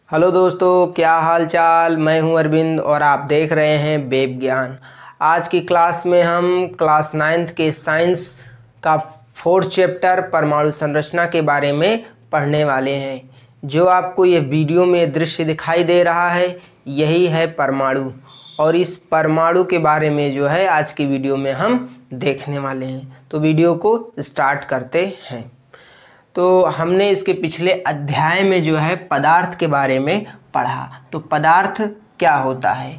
Hello दोस्तों, क्या हाल चाल। मैं हूं अरविंद और आप देख रहे हैं वेब ज्ञान। आज की क्लास में हम क्लास 9th के साइंस का 4th चैप्टर परमाणु संरचना के बारे में पढ़ने वाले हैं। जो आपको ये वीडियो में दृश्य दिखाई दे रहा है, यही है परमाणु। और इस परमाणु के बारे में जो है आज की वीडियो में हम देखने वाले हैं। तो वीडियो को स्टार्ट करते हैं। तो हमने इसके पिछले अध्याय में जो है पदार्थ के बारे में पढ़ा। तो पदार्थ क्या होता है?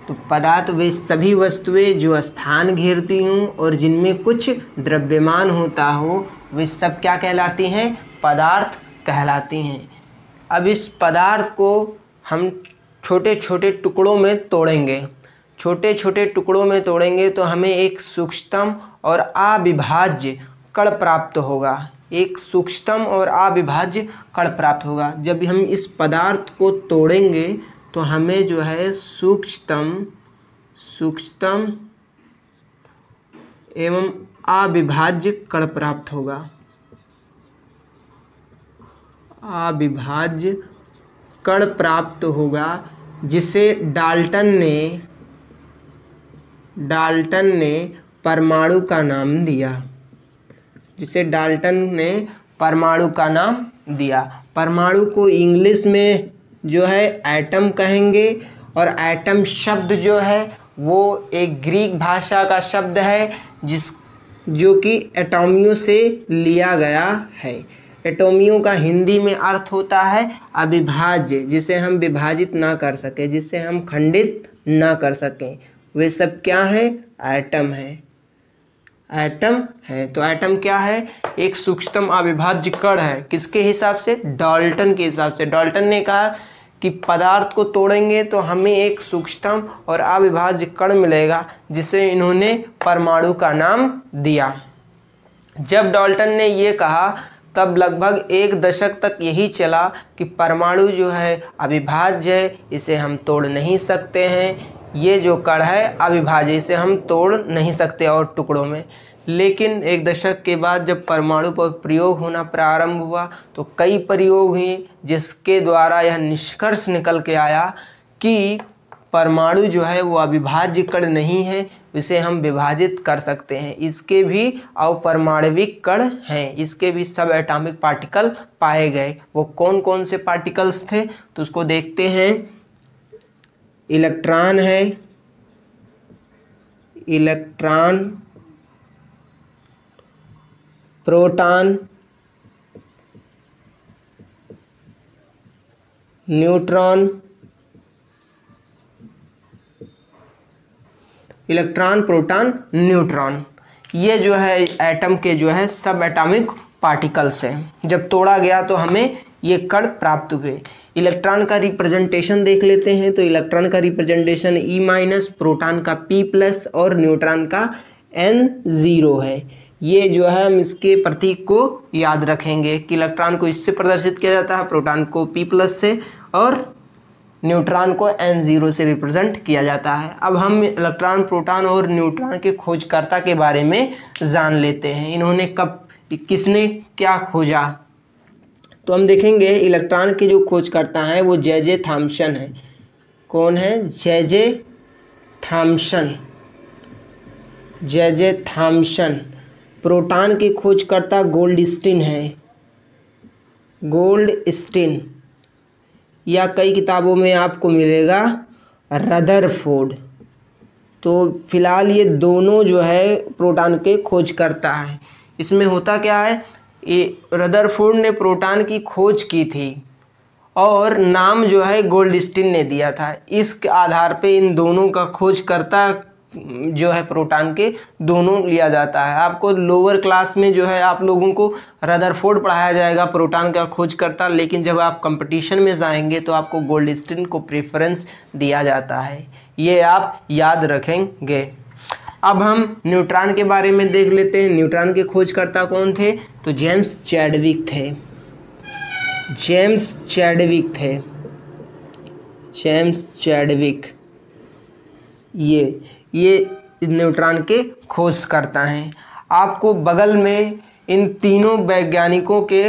तो पदार्थ वे सभी वस्तुएं जो स्थान घेरती हों और जिनमें कुछ द्रव्यमान होता हो, वे सब क्या कहलाती हैं? पदार्थ कहलाती हैं। अब इस पदार्थ को हम छोटे छोटे टुकड़ों में तोड़ेंगे। छोटे छोटे टुकड़ों में तोड़ेंगे तो हमें एक सूक्ष्मतम और अविभाज्य कण प्राप्त होगा। एक सूक्ष्मतम और अविभाज्य कण प्राप्त होगा। जब हम इस पदार्थ को तोड़ेंगे तो हमें जो है सूक्ष्मतम एवं अविभाज्य कण प्राप्त होगा। अविभाज्य कण प्राप्त होगा, जिसे डाल्टन ने परमाणु का नाम दिया। परमाणु को इंग्लिश में जो है एटम कहेंगे। और एटम शब्द जो है वो एक ग्रीक भाषा का शब्द है जो कि एटोमियो से लिया गया है। एटोमियो का हिंदी में अर्थ होता है अविभाज्य, जिसे हम विभाजित ना कर सके, जिसे हम खंडित ना कर सकें। वे सब क्या है? एटम है। तो एटम क्या है? एक सूक्ष्मतम अविभाज्य कण है। किसके हिसाब से? डाल्टन के हिसाब से। डाल्टन ने कहा कि पदार्थ को तोड़ेंगे तो हमें एक सूक्ष्मतम और अविभाज्य कण मिलेगा, जिसे इन्होंने परमाणु का नाम दिया। जब डाल्टन ने ये कहा तब लगभग 1 दशक तक यही चला कि परमाणु जो है अविभाज्य है, इसे हम तोड़ नहीं सकते हैं। ये जो कण है अविभाज्य, इसे हम तोड़ नहीं सकते और टुकड़ों में। लेकिन 1 दशक के बाद जब परमाणु पर प्रयोग होना प्रारंभ हुआ तो कई प्रयोग हुए, जिसके द्वारा यह निष्कर्ष निकल के आया कि परमाणु जो है वो अविभाज्य कण नहीं है, इसे हम विभाजित कर सकते हैं। इसके भी अपरमाणविक कण हैं, इसके भी सब एटॉमिक पार्टिकल पाए गए। वो कौन कौन से पार्टिकल्स थे तो उसको देखते हैं। इलेक्ट्रॉन है, proton, neutron. Electron, proton, neutron, ये जो है एटम के जो है सब एटॉमिक पार्टिकल्स हैं। जब तोड़ा गया तो हमें ये कण प्राप्त हुए। इलेक्ट्रॉन का रिप्रेजेंटेशन देख लेते हैं। तो इलेक्ट्रॉन का रिप्रेजेंटेशन E-, प्रोटॉन का P+ और न्यूट्रॉन का N0 है। ये जो है हम इसके प्रतीक को याद रखेंगे कि इलेक्ट्रॉन को इससे प्रदर्शित किया जाता है, प्रोटॉन को P+ से और न्यूट्रॉन को N0 से रिप्रेजेंट किया जाता है। अब हम इलेक्ट्रॉन, प्रोटॉन और न्यूट्रॉन के खोजकर्ता के बारे में जान लेते हैं। इन्होंने किसने क्या खोजा? तो हम देखेंगे इलेक्ट्रॉन के जो खोजकर्ता हैं वो J.J. थॉम्सन है। कौन है? J.J. थॉम्सन। प्रोटॉन के खोजकर्ता गोल्डस्टीन है। या कई किताबों में आपको मिलेगा रदरफोर्ड। तो फिलहाल ये दोनों जो है प्रोटॉन के खोजकर्ता हैं। इसमें होता क्या है, रदरफोर्ड ने प्रोटॉन की खोज की थी और नाम जो है गोल्डस्टीन ने दिया था। इस आधार पे इन दोनों का खोजकर्ता जो है प्रोटॉन के दोनों लिया जाता है। आपको लोअर क्लास में जो है आप लोगों को रदरफोर्ड पढ़ाया जाएगा, प्रोटॉन का खोजकर्ता, लेकिन जब आप कंपटीशन में जाएंगे तो आपको गोल्डस्टीन को प्रेफरेंस दिया जाता है। ये आप याद रखेंगे। अब हम न्यूट्रॉन के बारे में देख लेते हैं। न्यूट्रॉन के खोजकर्ता कौन थे? तो जेम्स चैडविक ये न्यूट्रॉन के खोजकर्ता हैं। आपको बगल में इन तीनों वैज्ञानिकों के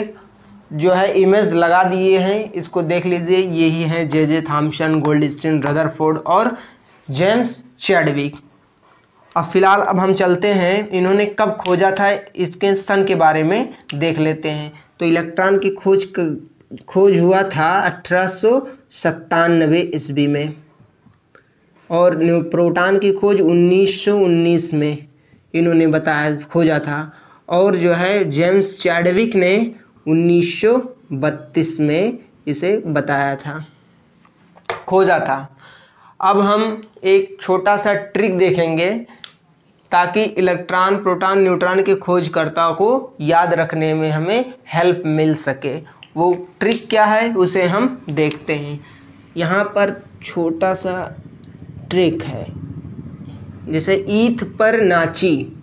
जो है इमेज लगा दिए हैं, इसको देख लीजिए। यही हैं जे थॉम्सन, गोल्डस्टीन, रदरफोर्ड और जेम्स चैडविक। अब हम चलते हैं इन्होंने कब खोजा था, इसके सन के बारे में देख लेते हैं। तो इलेक्ट्रॉन की खोज हुआ था 1897 ईस्वी में, और प्रोटॉन की खोज 1919 में इन्होंने बताया, खोजा था। और जो है जेम्स चैडविक ने 1932 में इसे बताया था, खोजा था। अब हम एक छोटा सा ट्रिक देखेंगे ताकि इलेक्ट्रॉन, प्रोटॉन, न्यूट्रॉन के खोजकर्ता को याद रखने में हमें हेल्प मिल सके। वो ट्रिक क्या है उसे हम देखते हैं। यहाँ पर छोटा सा ट्रिक है, जैसे ईथ पर नाची,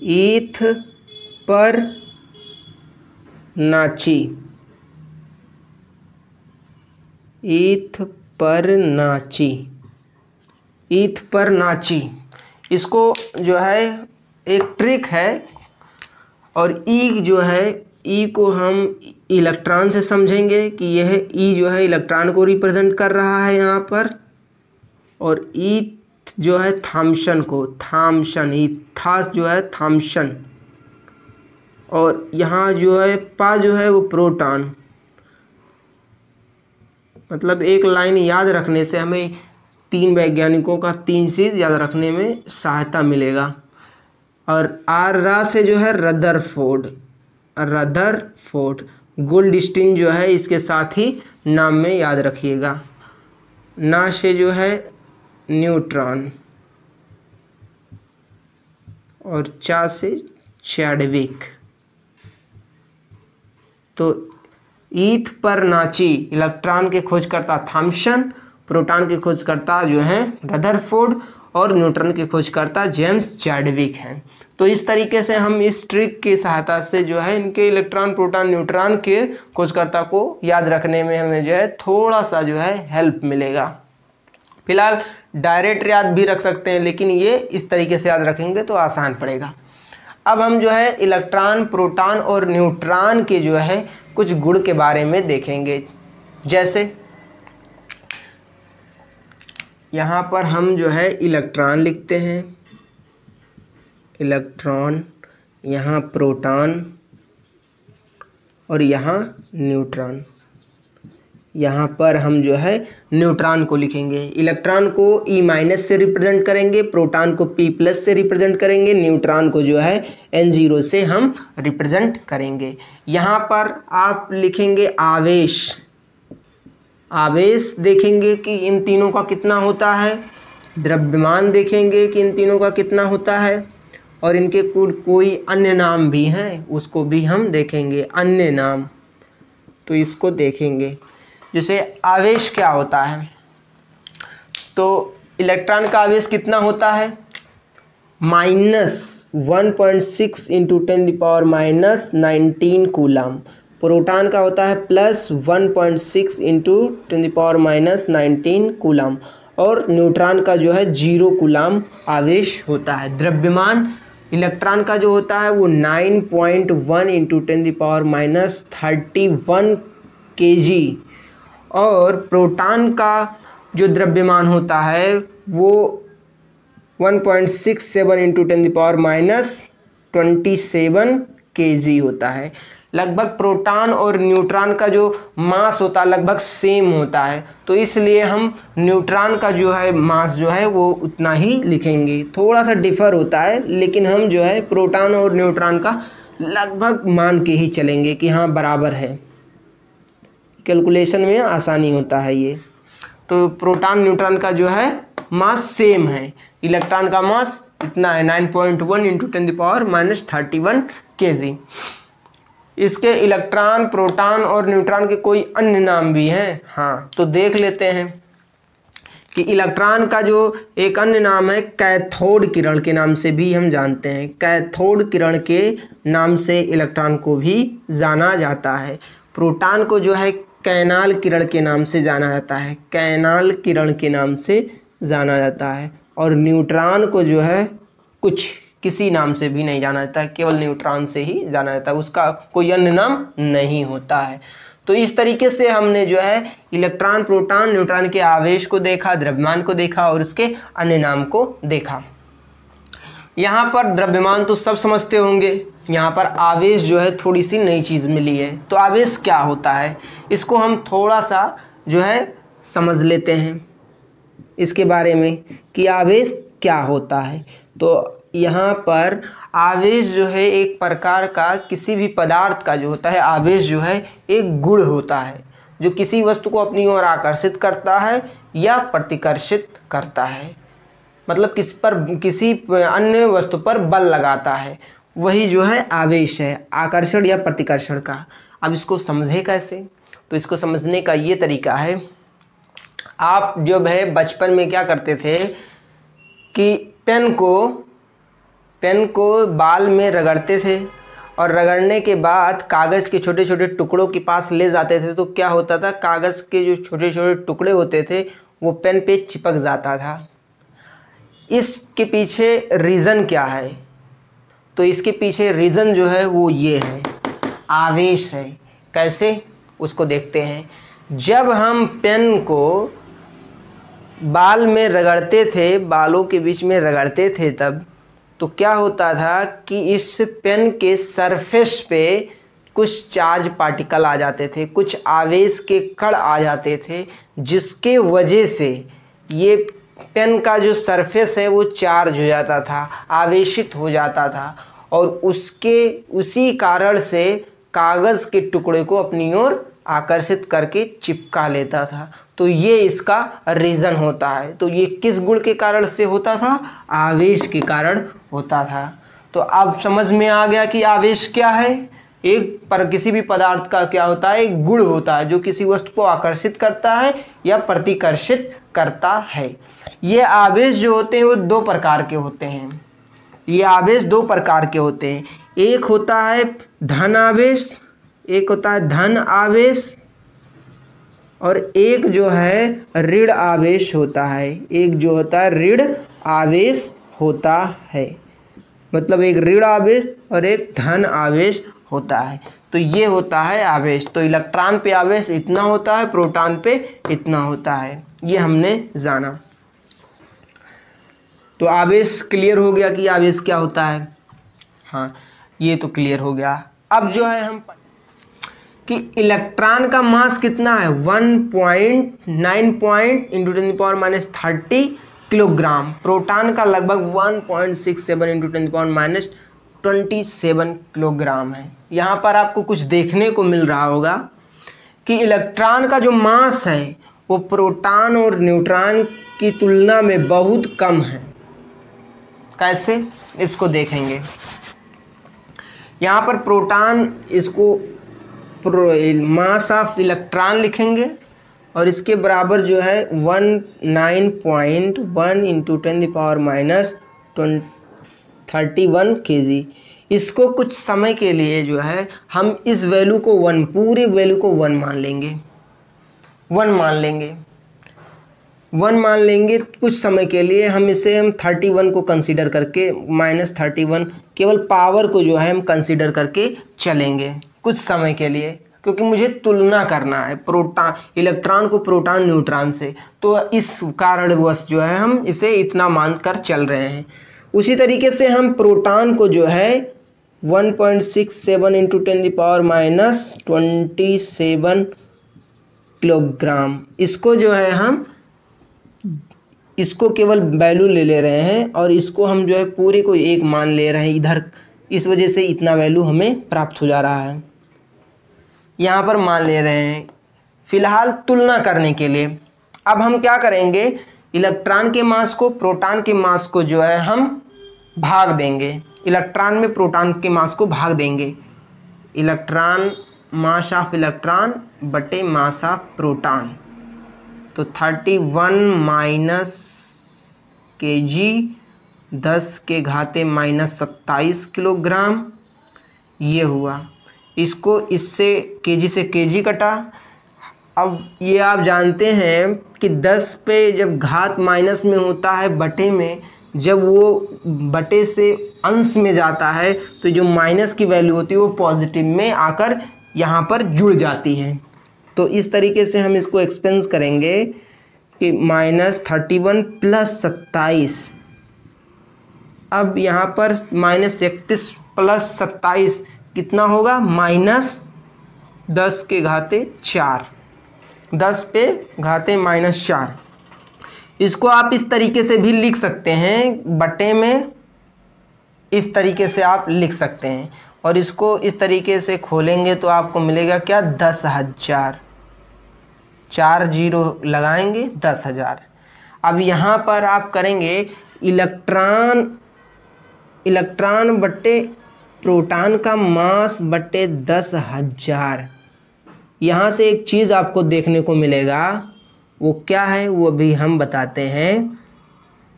ईथ पर नाची, ईथ पर नाची, ईथ पर नाची। इसको जो है एक ट्रिक है, और ई जो है, ई को हम इलेक्ट्रॉन से समझेंगे कि यह ई जो है इलेक्ट्रॉन को रिप्रेजेंट कर रहा है यहाँ पर, और ई जो है थॉम्सन को, थॉम्सन, ई था जो है थॉम्सन, और यहाँ जो है पा जो है वो प्रोटॉन। मतलब एक लाइन याद रखने से हमें तीन वैज्ञानिकों का तीन चीज़ याद रखने में सहायता मिलेगा। और आर रा से जो है रदरफोर्ड, रदरफोर्ड, गोल्डस्टीन जो है इसके साथ ही नाम में याद रखिएगा। ना से जो है न्यूट्रॉन, और चा से चैडविक। तो ईथ पर नाची इलेक्ट्रॉन के खोजकर्ता थॉम्सन, प्रोटॉन के खोजकर्ता जो हैं रदरफोर्ड, और न्यूट्रॉन के खोजकर्ता जेम्स चैडविक हैं। तो इस तरीके से हम इस ट्रिक की सहायता से जो है इनके इलेक्ट्रॉन, प्रोटॉन, न्यूट्रॉन के खोजकर्ता को याद रखने में हमें जो है थोड़ा सा जो है हेल्प मिलेगा। फिलहाल डायरेक्ट याद भी रख सकते हैं, लेकिन ये इस तरीके से याद रखेंगे तो आसान पड़ेगा। अब हम जो है इलेक्ट्रॉन, प्रोटॉन और न्यूट्रॉन के जो है कुछ गुण के बारे में देखेंगे। जैसे यहाँ पर हम जो है इलेक्ट्रॉन लिखते हैं, इलेक्ट्रॉन, यहाँ प्रोटॉन और यहाँ न्यूट्रॉन। यहाँ पर हम जो है न्यूट्रॉन को लिखेंगे। इलेक्ट्रॉन को E- से रिप्रेजेंट करेंगे, प्रोटॉन को P+ से रिप्रेजेंट करेंगे, न्यूट्रॉन को जो है N0 से हम रिप्रेजेंट करेंगे। यहाँ पर आप लिखेंगे आवेश, आवेश देखेंगे कि इन तीनों का कितना होता है, द्रव्यमान देखेंगे कि इन तीनों का कितना होता है, और इनके कोई अन्य नाम भी हैं उसको भी हम देखेंगे, अन्य नाम। तो इसको देखेंगे। जैसे आवेश क्या होता है, तो इलेक्ट्रॉन का आवेश कितना होता है, -1.6 × 10⁻⁻19 कूलम। प्रोटॉन का होता है +1.6 × 10⁻⁻19 कूलम, और न्यूट्रॉन का जो है 0 कूलम आवेश होता है। द्रव्यमान इलेक्ट्रॉन का जो होता है वो 9.1 × 10⁻31 kg, और प्रोटॉन का जो द्रव्यमान होता है वो 1.67 × 10⁻27 kg होता है। लगभग प्रोटॉन और न्यूट्रॉन का जो मास होता है लगभग सेम होता है, तो इसलिए हम न्यूट्रॉन का जो है मास जो है वो उतना ही लिखेंगे। थोड़ा सा डिफर होता है, लेकिन हम जो है प्रोटॉन और न्यूट्रॉन का लगभग मान के ही चलेंगे कि हाँ बराबर है। कैलकुलेशन में आसानी होता है ये। तो प्रोटॉन, न्यूट्रॉन का जो है मास सेम है। इलेक्ट्रॉन का मास इतना है 9.1 × 10⁻31 kg। इसके इलेक्ट्रॉन, प्रोटॉन और न्यूट्रॉन के कोई अन्य नाम भी हैं। हाँ, तो देख लेते हैं कि इलेक्ट्रॉन का जो एक अन्य नाम है कैथोड किरण के नाम से भी हम जानते हैं। कैथोड किरण के नाम से इलेक्ट्रॉन को भी जाना जाता है। प्रोटॉन को जो है कैनाल किरण के नाम से जाना जाता है, कैनाल किरण के नाम से जाना जाता है। और न्यूट्रॉन को जो है कुछ किसी नाम से भी नहीं जाना जाता है, केवल न्यूट्रॉन से ही जाना जाता है, उसका कोई अन्य नाम नहीं होता है। तो इस तरीके से हमने जो है इलेक्ट्रॉन, प्रोटॉन, न्यूट्रॉन के आवेश को देखा, द्रव्यमान को देखा और उसके अन्य नाम को देखा। यहाँ पर द्रव्यमान तो सब समझते होंगे, यहाँ पर आवेश जो है थोड़ी सी नई चीज़ मिली है। तो आवेश क्या होता है, इसको हम थोड़ा सा जो है समझ लेते हैं इसके बारे में कि आवेश क्या होता है। तो यहाँ पर आवेश जो है एक प्रकार का किसी भी पदार्थ का जो होता है, आवेश जो है एक गुण होता है जो किसी वस्तु को अपनी ओर आकर्षित करता है या प्रतिकर्षित करता है, मतलब किसी अन्य वस्तु पर बल लगाता है, वही जो है आवेश है, आकर्षण या प्रतिकर्षण का। अब इसको समझे कैसे, तो इसको समझने का ये तरीका है, आप जो है बचपन में क्या करते थे कि पेन को बाल में रगड़ते थे और रगड़ने के बाद कागज़ के छोटे छोटे टुकड़ों के पास ले जाते थे। तो क्या होता था, कागज़ के जो छोटे छोटे टुकड़े होते थे वो पेन पे चिपक जाता था। इसके पीछे रीज़न क्या है, तो इसके पीछे रीज़न जो है वो ये है, आवेश है। कैसे, उसको देखते हैं। जब हम पेन को बाल में रगड़ते थे, बालों के बीच में रगड़ते थे, तब तो क्या होता था कि इस पेन के सरफेस पे कुछ चार्ज पार्टिकल आ जाते थे, कुछ आवेश के कण आ जाते थे, जिसके वजह से ये पेन का जो सरफेस है वो चार्ज हो जाता था, आवेशित हो जाता था और उसी कारण से कागज़ के टुकड़े को अपनी ओर आकर्षित करके चिपका लेता था। तो ये इसका रीज़न होता है। तो ये किस गुण के कारण से होता था, आवेश के कारण होता था। तो अब समझ में आ गया कि आवेश क्या है। किसी भी पदार्थ का क्या होता है, एक गुण होता है जो किसी वस्तु को आकर्षित करता है या प्रतिकर्षित करता है। ये आवेश जो होते हैं वो दो प्रकार के होते हैं। ये आवेश दो प्रकार के होते हैं, एक होता है धन आवेश, एक होता है धन आवेश और एक जो है ऋण आवेश होता है। एक जो होता है ऋण आवेश होता है, मतलब एक ऋण आवेश और एक धन आवेश होता है। तो ये होता है आवेश। तो इलेक्ट्रॉन पे आवेश इतना होता है, प्रोटॉन पे इतना होता है, ये हमने जाना। तो आवेश क्लियर हो गया कि आवेश क्या होता है। हाँ, ये तो क्लियर हो गया। अब जो है हम कि इलेक्ट्रॉन का मास कितना है, 1.9 इंटू 10⁻³ किलोग्राम। प्रोटॉन का लगभग 1.67 इंटू 10⁻27 किलोग्राम है। यहाँ पर आपको कुछ देखने को मिल रहा होगा कि इलेक्ट्रॉन का जो मास है वो प्रोटॉन और न्यूट्रॉन की तुलना में बहुत कम है। कैसे, इसको देखेंगे। यहाँ पर प्रोटॉन, इसको मास ऑफ इलेक्ट्रॉन लिखेंगे और इसके बराबर जो है 19.1 इंटू 10⁻31 kg। इसको कुछ समय के लिए जो है हम इस वैल्यू को 1, पूरे वैल्यू को 1 मान लेंगे, 1 मान लेंगे कुछ समय के लिए। हम 31 को कंसीडर करके, -31 केवल पावर को जो है हम कंसीडर करके चलेंगे कुछ समय के लिए, क्योंकि मुझे तुलना करना है इलेक्ट्रॉन को प्रोटॉन न्यूट्रॉन से। तो इस कारणवश जो है हम इसे इतना मानकर चल रहे हैं। उसी तरीके से हम प्रोटॉन को जो है 1.67 इंटू 10⁻27 किलोग्राम, इसको जो है हम इसको केवल वैल्यू ले रहे हैं और इसको हम जो है पूरे को 1 मान ले रहे हैं इधर। इस वजह से इतना वैल्यू हमें प्राप्त हो जा रहा है, यहाँ पर मान ले रहे हैं फिलहाल तुलना करने के लिए। अब हम क्या करेंगे, इलेक्ट्रॉन के मास को प्रोटॉन के मास को जो है हम भाग देंगे, इलेक्ट्रॉन में प्रोटॉन के मास को भाग देंगे। इलेक्ट्रॉन, मास ऑफ इलेक्ट्रॉन बटे मास ऑफ प्रोटॉन, तो 31 kg 10⁻27 किलोग्राम ये हुआ। इसको इससे केजी से केजी कटा। अब ये आप जानते हैं कि 10 पे जब घात माइनस में होता है बटे में, जब वो बटे से अंश में जाता है तो जो माइनस की वैल्यू होती है वो पॉजिटिव में आकर यहाँ पर जुड़ जाती है। तो इस तरीके से हम इसको एक्सपेंस करेंगे कि -31 + 27। अब यहाँ पर -31 + 27 कितना होगा? -10 के घाते 4, 10 पे घाते -4। इसको आप इस तरीके से भी लिख सकते हैं, बटे में इस तरीके से आप लिख सकते हैं, और इसको इस तरीके से खोलेंगे तो आपको मिलेगा क्या? 10,000। 4 0 लगाएंगे 10,000। अब यहाँ पर आप करेंगे इलेक्ट्रॉन बटे प्रोटॉन का मास बटे 10,000। यहाँ से एक चीज़ आपको देखने को मिलेगा, वो क्या है वो भी हम बताते हैं।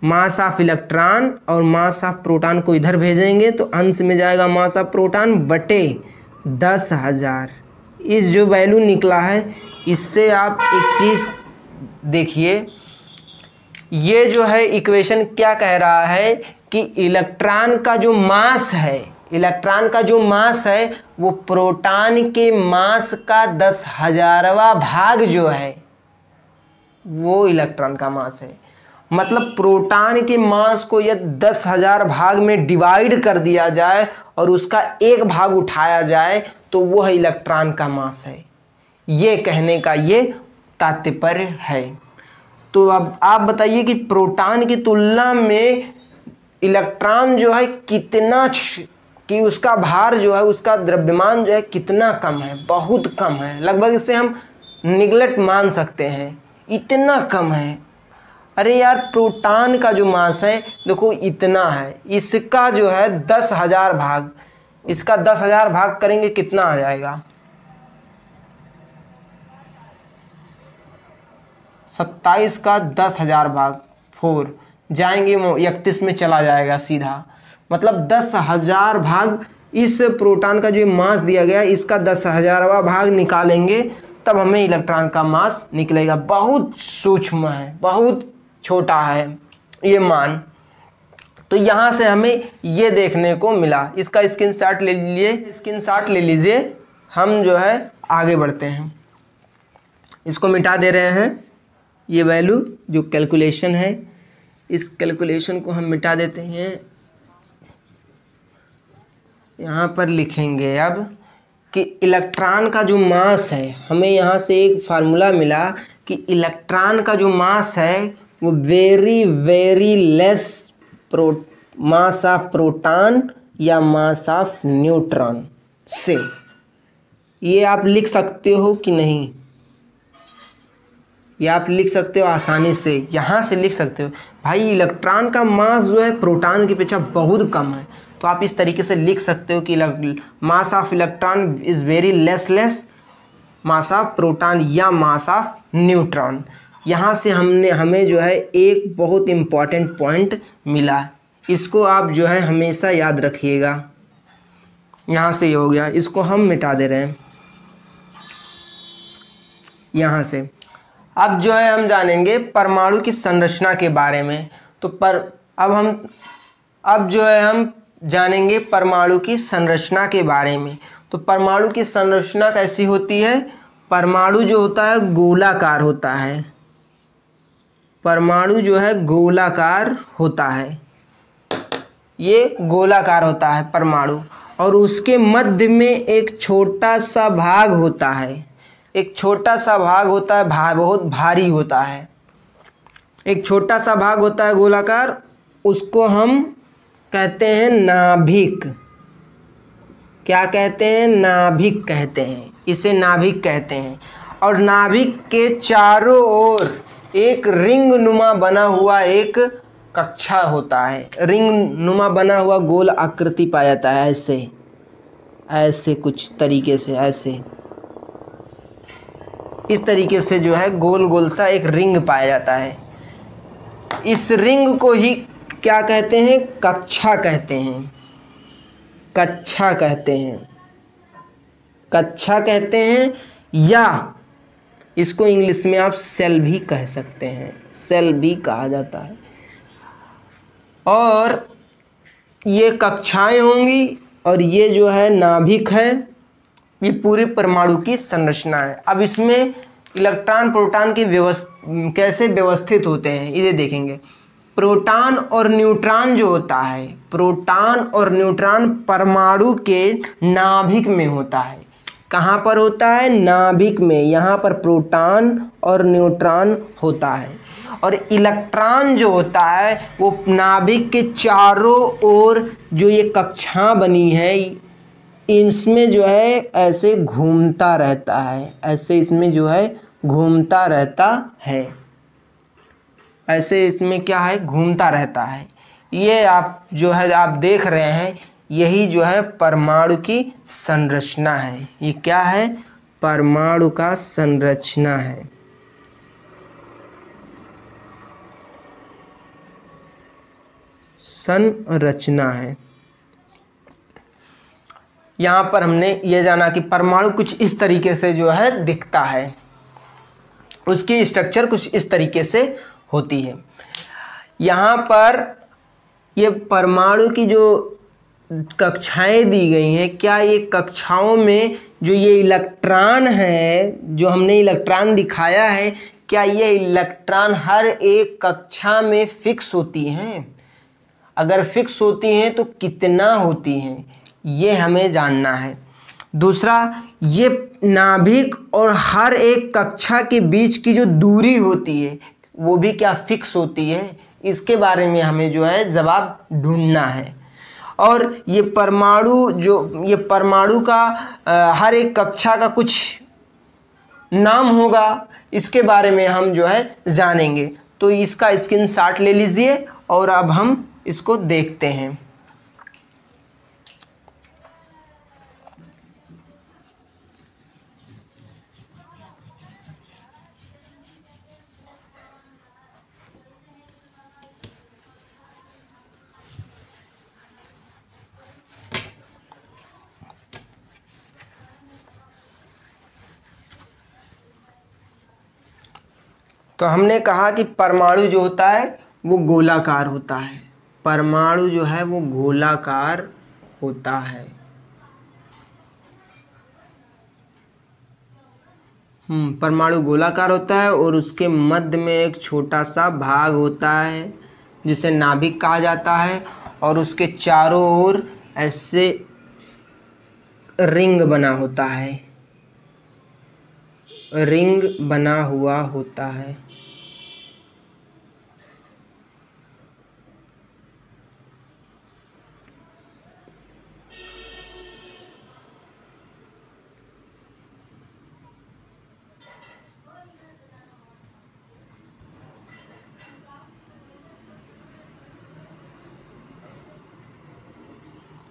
मास ऑफ इलेक्ट्रॉन और मास ऑफ प्रोटॉन को इधर भेजेंगे तो अंश में जाएगा मास ऑफ प्रोटॉन बटे 10,000। इस जो वैल्यू निकला है इससे आप एक चीज़ देखिए, ये जो है इक्वेशन क्या कह रहा है कि इलेक्ट्रॉन का जो मास है वो प्रोटॉन के मास का 10,000वां भाग जो है वो इलेक्ट्रॉन का मास है। मतलब प्रोटॉन के मास को यदि 10,000 भाग में डिवाइड कर दिया जाए और उसका एक भाग उठाया जाए तो वह इलेक्ट्रॉन का मास है। ये कहने का ये तात्पर्य है। तो अब आप बताइए कि प्रोटॉन की तुलना में इलेक्ट्रॉन जो है कितना, कि उसका भार जो है, उसका द्रव्यमान जो है कितना कम है? बहुत कम है। लगभग इसे हम निगलेक्ट मान सकते हैं, इतना कम है। अरे यार, प्रोटॉन का जो मास है देखो इतना है, इसका जो है 10,000 भाग, इसका 10,000 भाग करेंगे कितना आ जाएगा? 27 का 10,000 भाग 4 जाएंगे 31 में चला जाएगा सीधा। मतलब 10,000 भाग इस प्रोटॉन का जो मास दिया गया इसका 10,000वां भाग निकालेंगे तब हमें इलेक्ट्रॉन का मास निकलेगा। बहुत सूक्ष्म है, बहुत छोटा है ये मान। तो यहाँ से हमें ये देखने को मिला। इसका स्क्रीनशॉट ले लीजिए। हम जो है आगे बढ़ते हैं, इसको मिटा दे रहे हैं। ये वैल्यू जो कैलकुलेशन है, इस कैलकुलेशन को हम मिटा देते हैं। यहाँ पर लिखेंगे अब कि इलेक्ट्रॉन का जो मास है, हमें यहाँ से एक फार्मूला मिला कि इलेक्ट्रॉन का जो मास है वो very less mass of proton या मास ऑफ न्यूट्रॉन से। ये आप लिख सकते हो कि नहीं? ये आप लिख सकते हो आसानी से, यहाँ से लिख सकते हो भाई इलेक्ट्रॉन का मास जो है प्रोटॉन की अपेक्षा बहुत कम है। तो आप इस तरीके से लिख सकते हो कि mass of electron is very less mass of proton या मास ऑफ न्यूट्रॉन। यहाँ से हमें जो है एक बहुत इम्पॉर्टेंट पॉइंट मिला, इसको आप जो है हमेशा याद रखिएगा। यहाँ से ये हो गया, इसको हम मिटा दे रहे हैं यहाँ से। अब जो है हम जानेंगे परमाणु की संरचना के बारे में। तो अब जो है हम जानेंगे परमाणु की संरचना के बारे में। तो परमाणु की संरचना कैसी होती है? परमाणु जो होता है गोलाकार होता है। परमाणु जो है गोलाकार होता है, ये गोलाकार होता है परमाणु, और उसके मध्य में एक छोटा सा भाग होता है। एक छोटा सा भाग होता है, बहुत भारी होता है। एक छोटा सा भाग होता है गोलाकार, उसको हम कहते हैं नाभिक। क्या कहते हैं? नाभिक कहते हैं, इसे नाभिक कहते हैं। और नाभिक के चारों ओर एक रिंग नुमा बना हुआ एक कक्षा होता है। रिंग नुमा बना हुआ गोल आकृति पाया जाता है, ऐसे कुछ तरीके से, ऐसे इस तरीके से जो है गोल गोल सा एक रिंग पाया जाता है। इस रिंग को ही क्या कहते हैं? कक्षा कहते हैं। कक्षा कहते हैं, कक्षा कहते हैं, या इसको इंग्लिश में आप सेल भी कह सकते हैं, सेल भी कहा जाता है। और ये कक्षाएं होंगी और ये जो है नाभिक है। ये पूरे परमाणु की संरचना है। अब इसमें इलेक्ट्रॉन प्रोटॉन की कैसे व्यवस्थित होते हैं इसे देखेंगे। प्रोटॉन और न्यूट्रॉन जो होता है, प्रोटॉन और न्यूट्रॉन परमाणु के नाभिक में होता है। कहाँ पर होता है? नाभिक में। यहाँ पर प्रोटॉन और न्यूट्रॉन होता है। और इलेक्ट्रॉन जो होता है वो नाभिक के चारों ओर जो ये कक्षा बनी है इसमें जो है ऐसे घूमता रहता है, ऐसे इसमें जो है घूमता रहता है, ऐसे इसमें क्या है? घूमता रहता है। ये आप जो है आप देख रहे हैं, यही जो है परमाणु की संरचना है। ये क्या है? परमाणु का संरचना है। संरचना है। यहाँ पर हमने ये जाना कि परमाणु कुछ इस तरीके से जो है दिखता है, उसकी स्ट्रक्चर कुछ इस तरीके से होती है। यहाँ पर ये परमाणु की जो कक्षाएं दी गई हैं, क्या ये कक्षाओं में जो ये इलेक्ट्रॉन है, जो हमने इलेक्ट्रॉन दिखाया है, क्या ये इलेक्ट्रॉन हर एक कक्षा में फिक्स होती हैं? अगर फिक्स होती हैं तो कितना होती हैं, ये हमें जानना है। दूसरा, ये नाभिक और हर एक कक्षा के बीच की जो दूरी होती है वो भी क्या फिक्स होती है? इसके बारे में हमें जो है जवाब ढूंढना है। और ये परमाणु का हर एक कक्षा का कुछ नाम होगा, इसके बारे में हम जो है जानेंगे। तो इसका स्क्रीनशॉट ले लीजिए और अब हम इसको देखते हैं। तो हमने कहा कि परमाणु जो होता है वो गोलाकार होता है। परमाणु जो है वो गोलाकार होता है। परमाणु गोलाकार होता है और उसके मध्य में एक छोटा सा भाग होता है जिसे नाभिक कहा जाता है, और उसके चारों ओर ऐसे रिंग बना होता है, रिंग बना हुआ होता है।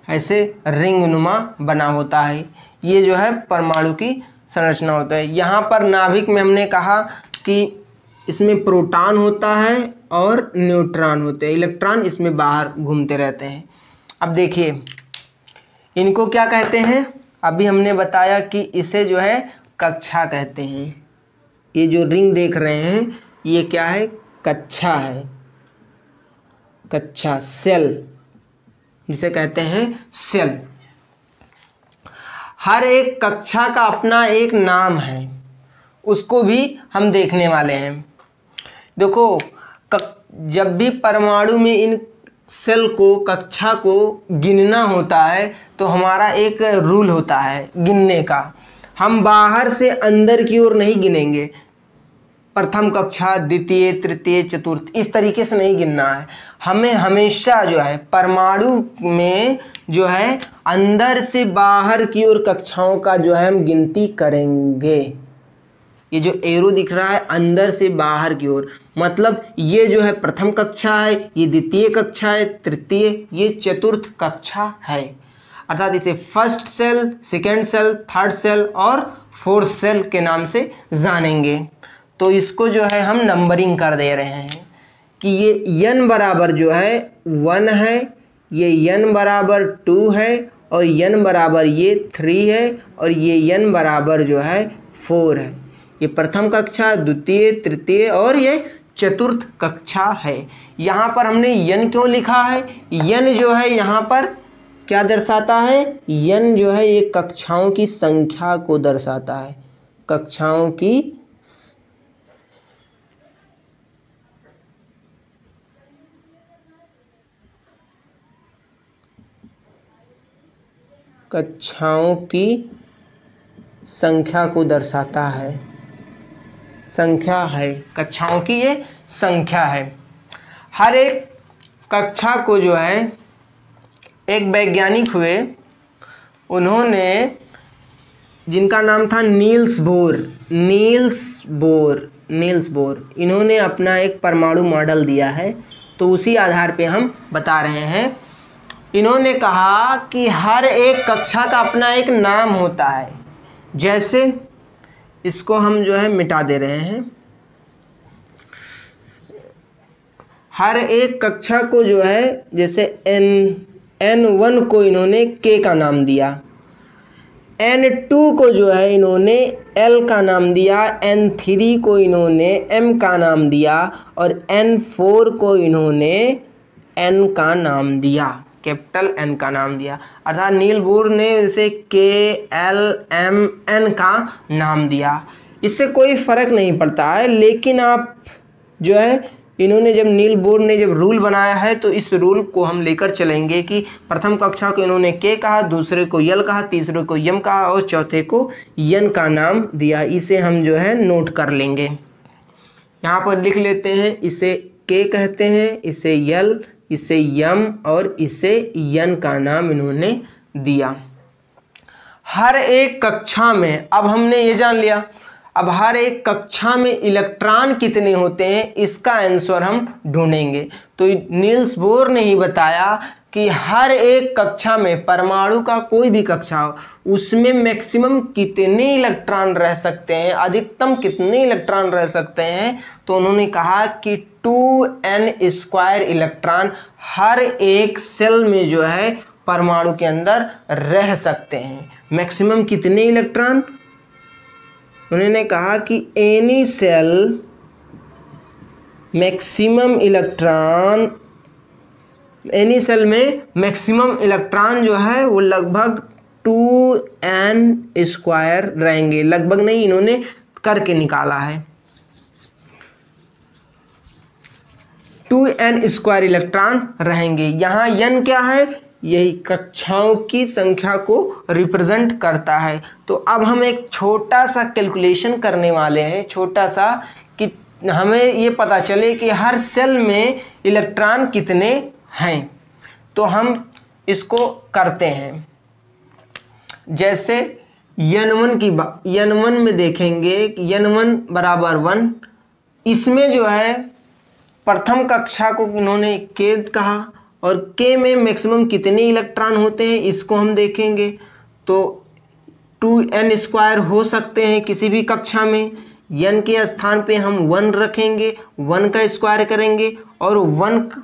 ऐसे रिंग नुमा बना होता है। ये जो है परमाणु की संरचना होता है। यहाँ पर नाभिक में हमने कहा कि इसमें प्रोटॉन होता है और न्यूट्रॉन होते हैं, इलेक्ट्रॉन इसमें बाहर घूमते रहते हैं। अब देखिए इनको क्या कहते हैं? अभी हमने बताया कि इसे जो है कक्षा कहते हैं। ये जो रिंग देख रहे हैं ये क्या है? कक्षा है, कक्षा, सेल जिसे कहते हैं सेल। हर एक कक्षा का अपना एक नाम है, उसको भी हम देखने वाले हैं। देखो जब भी परमाणु में इन सेल को, कक्षा को गिनना होता है तो हमारा एक रूल होता है गिनने का। हम बाहर से अंदर की ओर नहीं गिनेंगे, प्रथम कक्षा, द्वितीय, तृतीय, चतुर्थ, इस तरीके से नहीं गिनना है। हमें हमेशा जो है परमाणु में जो है अंदर से बाहर की ओर कक्षाओं का जो है हम गिनती करेंगे। ये जो एरो दिख रहा है अंदर से बाहर की ओर, मतलब ये जो है प्रथम कक्षा है, ये द्वितीय कक्षा है, तृतीय, ये चतुर्थ कक्षा है। अर्थात इसे first cell, second cell, third cell और फोर्थ सेल के नाम से जानेंगे। तो इसको जो है हम नंबरिंग कर दे रहे हैं कि ये n बराबर जो है 1 है, ये n बराबर 2 है, और n बराबर ये 3 है, और ये n बराबर जो है 4 है। ये प्रथम कक्षा, द्वितीय, तृतीय और ये चतुर्थ कक्षा है। यहाँ पर हमने यन क्यों लिखा है? यन जो है यहाँ पर क्या दर्शाता है? यन जो है ये कक्षाओं की संख्या को दर्शाता है, कक्षाओं की संख्या को दर्शाता है, संख्या है, कक्षाओं की ये संख्या है। हर एक कक्षा को जो है एक वैज्ञानिक हुए, उन्होंने, जिनका नाम था नील्स बोर, इन्होंने अपना एक परमाणु मॉडल दिया है। तो उसी आधार पे हम बता रहे हैं। इन्होंने कहा कि हर एक कक्षा का अपना एक नाम होता है। जैसे इसको हम जो है मिटा दे रहे हैं। हर एक कक्षा को जो है, जैसे N1 को इन्होंने K का नाम दिया, N2 को जो है इन्होंने L का नाम दिया, N3 को इन्होंने M का नाम दिया और N4 को इन्होंने N का नाम दिया, कैपिटल N का नाम दिया। अर्थात नील बोर ने इसे KLMN का नाम दिया। इससे कोई फर्क नहीं पड़ता है, लेकिन आप जो है इन्होंने जब नील बोर ने जब रूल बनाया है तो इस रूल को हम लेकर चलेंगे कि प्रथम कक्षा को इन्होंने K कहा, दूसरे को L कहा, तीसरे को M कहा और चौथे को N का नाम दिया। इसे हम जो है नोट कर लेंगे, यहाँ पर लिख लेते हैं। इसे K कहते हैं, इसे L, इसे M और इसे N का नाम इन्होंने दिया। हर एक कक्षा में, अब हमने ये जान लिया, अब हर एक कक्षा में इलेक्ट्रॉन कितने होते हैं इसका आंसर हम ढूंढेंगे। तो नील्स बोर ने ही बताया कि हर एक कक्षा में, परमाणु का कोई भी कक्षा हो, उसमें मैक्सिमम कितने इलेक्ट्रॉन रह सकते हैं, अधिकतम कितने इलेक्ट्रॉन रह सकते हैं। तो उन्होंने कहा कि 2n² इलेक्ट्रॉन हर एक सेल में जो है परमाणु के अंदर रह सकते हैं। मैक्सिमम कितने इलेक्ट्रॉन? उन्होंने कहा कि एनी सेल में मैक्सिमम इलेक्ट्रॉन जो है वो लगभग 2n² रहेंगे। लगभग नहीं, इन्होंने करके निकाला है। 2n² इलेक्ट्रॉन रहेंगे। यहाँ n क्या है? यही कक्षाओं की संख्या को रिप्रेजेंट करता है। तो अब हम एक छोटा सा कैलकुलेशन करने वाले हैं, छोटा सा, कि हमें ये पता चले कि हर सेल में इलेक्ट्रॉन कितने हैं। तो हम इसको करते हैं। जैसे N1 में देखेंगे कि N1 बराबर 1, इसमें जो है प्रथम कक्षा को इन्होंने K कहा और K में मैक्सिमम कितने इलेक्ट्रॉन होते हैं इसको हम देखेंगे। तो 2n² हो सकते हैं किसी भी कक्षा में। n के स्थान पे हम 1 रखेंगे, 1 का स्क्वायर करेंगे और 1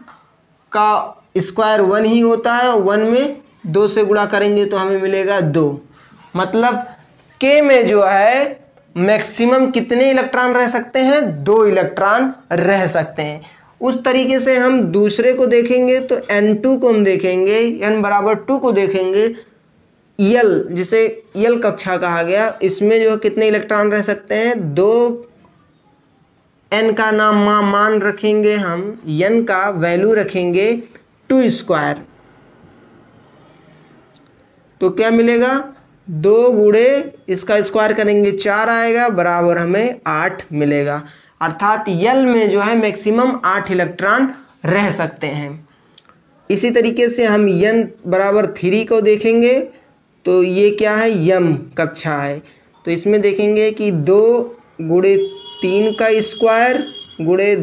का स्क्वायर 1 ही होता है और 1 में 2 से गुणा करेंगे तो हमें मिलेगा 2। मतलब K में जो है मैक्सिमम कितने इलेक्ट्रॉन रह सकते हैं? 2 इलेक्ट्रॉन रह सकते हैं। उस तरीके से हम दूसरे को देखेंगे तो N2 को हम देखेंगे, n बराबर 2 को देखेंगे। L, जिसे L कक्षा कहा गया, इसमें जो कितने इलेक्ट्रॉन रह सकते हैं? 2 n का नाम मान रखेंगे हम, n का वैल्यू रखेंगे 2²। तो क्या मिलेगा? 2 गुणे इसका स्क्वायर करेंगे 4 आएगा, बराबर हमें 8 मिलेगा। अर्थात L में जो है मैक्सिमम 8 इलेक्ट्रॉन रह सकते हैं। इसी तरीके से हम N बराबर 3 को देखेंगे तो ये क्या है? M कक्षा है। तो इसमें देखेंगे कि 2 गुणे 3 का स्क्वायर गुणे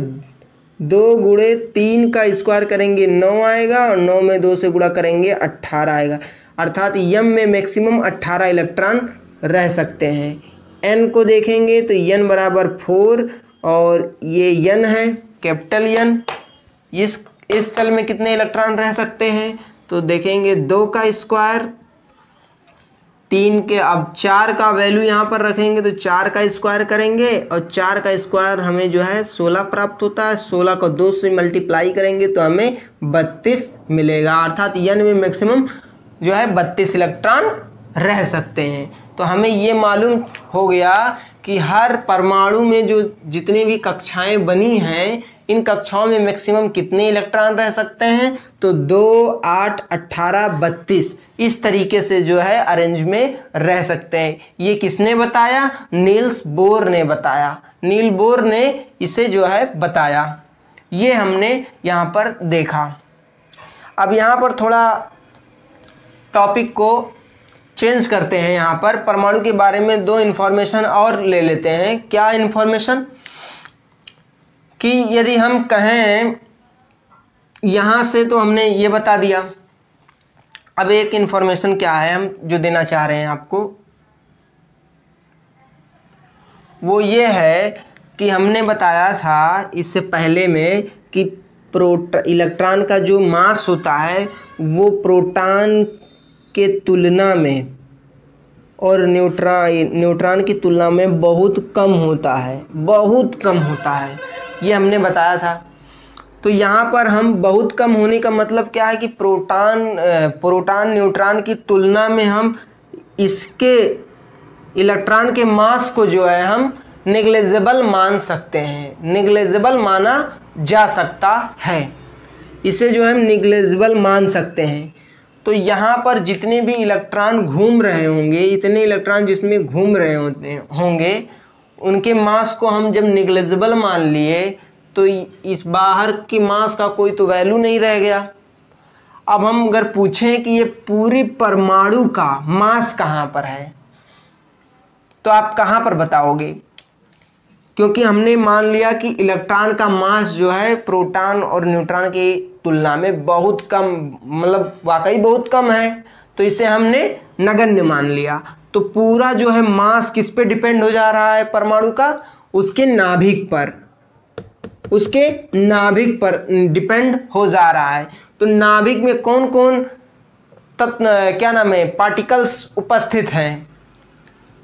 2 गुणे 3 का स्क्वायर करेंगे 9 आएगा और 9 में 2 से गुणा करेंगे 18 आएगा। अर्थात M में मैक्सिमम 18 इलेक्ट्रॉन रह सकते हैं। N को देखेंगे तो N बराबर 4 और ये N है, कैपिटल N। इस सेल में कितने इलेक्ट्रॉन रह सकते हैं? तो देखेंगे 2 का स्क्वायर 3 के, अब 4 का वैल्यू यहाँ पर रखेंगे तो 4 का स्क्वायर करेंगे और 4 का स्क्वायर हमें जो है 16 प्राप्त होता है। 16 को 2 से मल्टीप्लाई करेंगे तो हमें 32 मिलेगा, अर्थात n में मैक्सिमम जो है 32 इलेक्ट्रॉन रह सकते हैं। तो हमें ये मालूम हो गया कि हर परमाणु में जो जितनी भी कक्षाएं बनी हैं, इन कक्षाओं में मैक्सिमम कितने इलेक्ट्रॉन रह सकते हैं, तो 2, 8, 18, 32 इस तरीके से जो है अरेंज में रह सकते हैं। ये किसने बताया? नील्स बोर ने बताया। नील बोर ने इसे जो है बताया। ये हमने यहाँ पर देखा। अब यहाँ पर थोड़ा टॉपिक को चेंज करते हैं। यहाँ पर परमाणु के बारे में 2 इन्फॉर्मेशन और ले लेते हैं। क्या इन्फॉर्मेशन? कि यदि हम कहें यहाँ से, तो हमने ये बता दिया। अब एक इन्फॉर्मेशन क्या है हम जो देना चाह रहे हैं आपको, वो ये है कि हमने बताया था इससे पहले में कि इलेक्ट्रॉन का जो मास होता है वो प्रोटॉन के तुलना में और न्यूट्रॉन की तुलना में बहुत कम होता है, बहुत कम होता है, ये हमने बताया था। तो यहाँ पर हम बहुत कम होने का मतलब क्या है कि प्रोटॉन न्यूट्रॉन की तुलना में हम इसके इलेक्ट्रॉन के मास को जो है हम नेग्लिजिबल मान सकते हैं, नेग्लिजिबल माना जा सकता है, इसे जो है हम नेग्लिजिबल मान सकते हैं। तो यहाँ पर जितने भी इलेक्ट्रॉन घूम रहे होंगे, इतने इलेक्ट्रॉन जिसमें घूम रहे होंगे, उनके मास को हम जब नेग्लिजिबल मान लिए तो इस बाहर की मास का कोई तो वैल्यू नहीं रह गया। अब हम अगर पूछें कि ये पूरी परमाणु का मास कहाँ पर है, तो आप कहाँ पर बताओगे? क्योंकि हमने मान लिया कि इलेक्ट्रॉन का मास जो है प्रोटॉन और न्यूट्रॉन की तुलना में बहुत कम, मतलब वाकई बहुत कम है, तो इसे हमने नगण्य मान लिया। तो पूरा जो है मास किस पे डिपेंड हो जा रहा है परमाणु का? उसके नाभिक पर, उसके नाभिक पर डिपेंड हो जा रहा है। तो नाभिक में कौन कौन क्या नाम है, पार्टिकल्स उपस्थित हैं?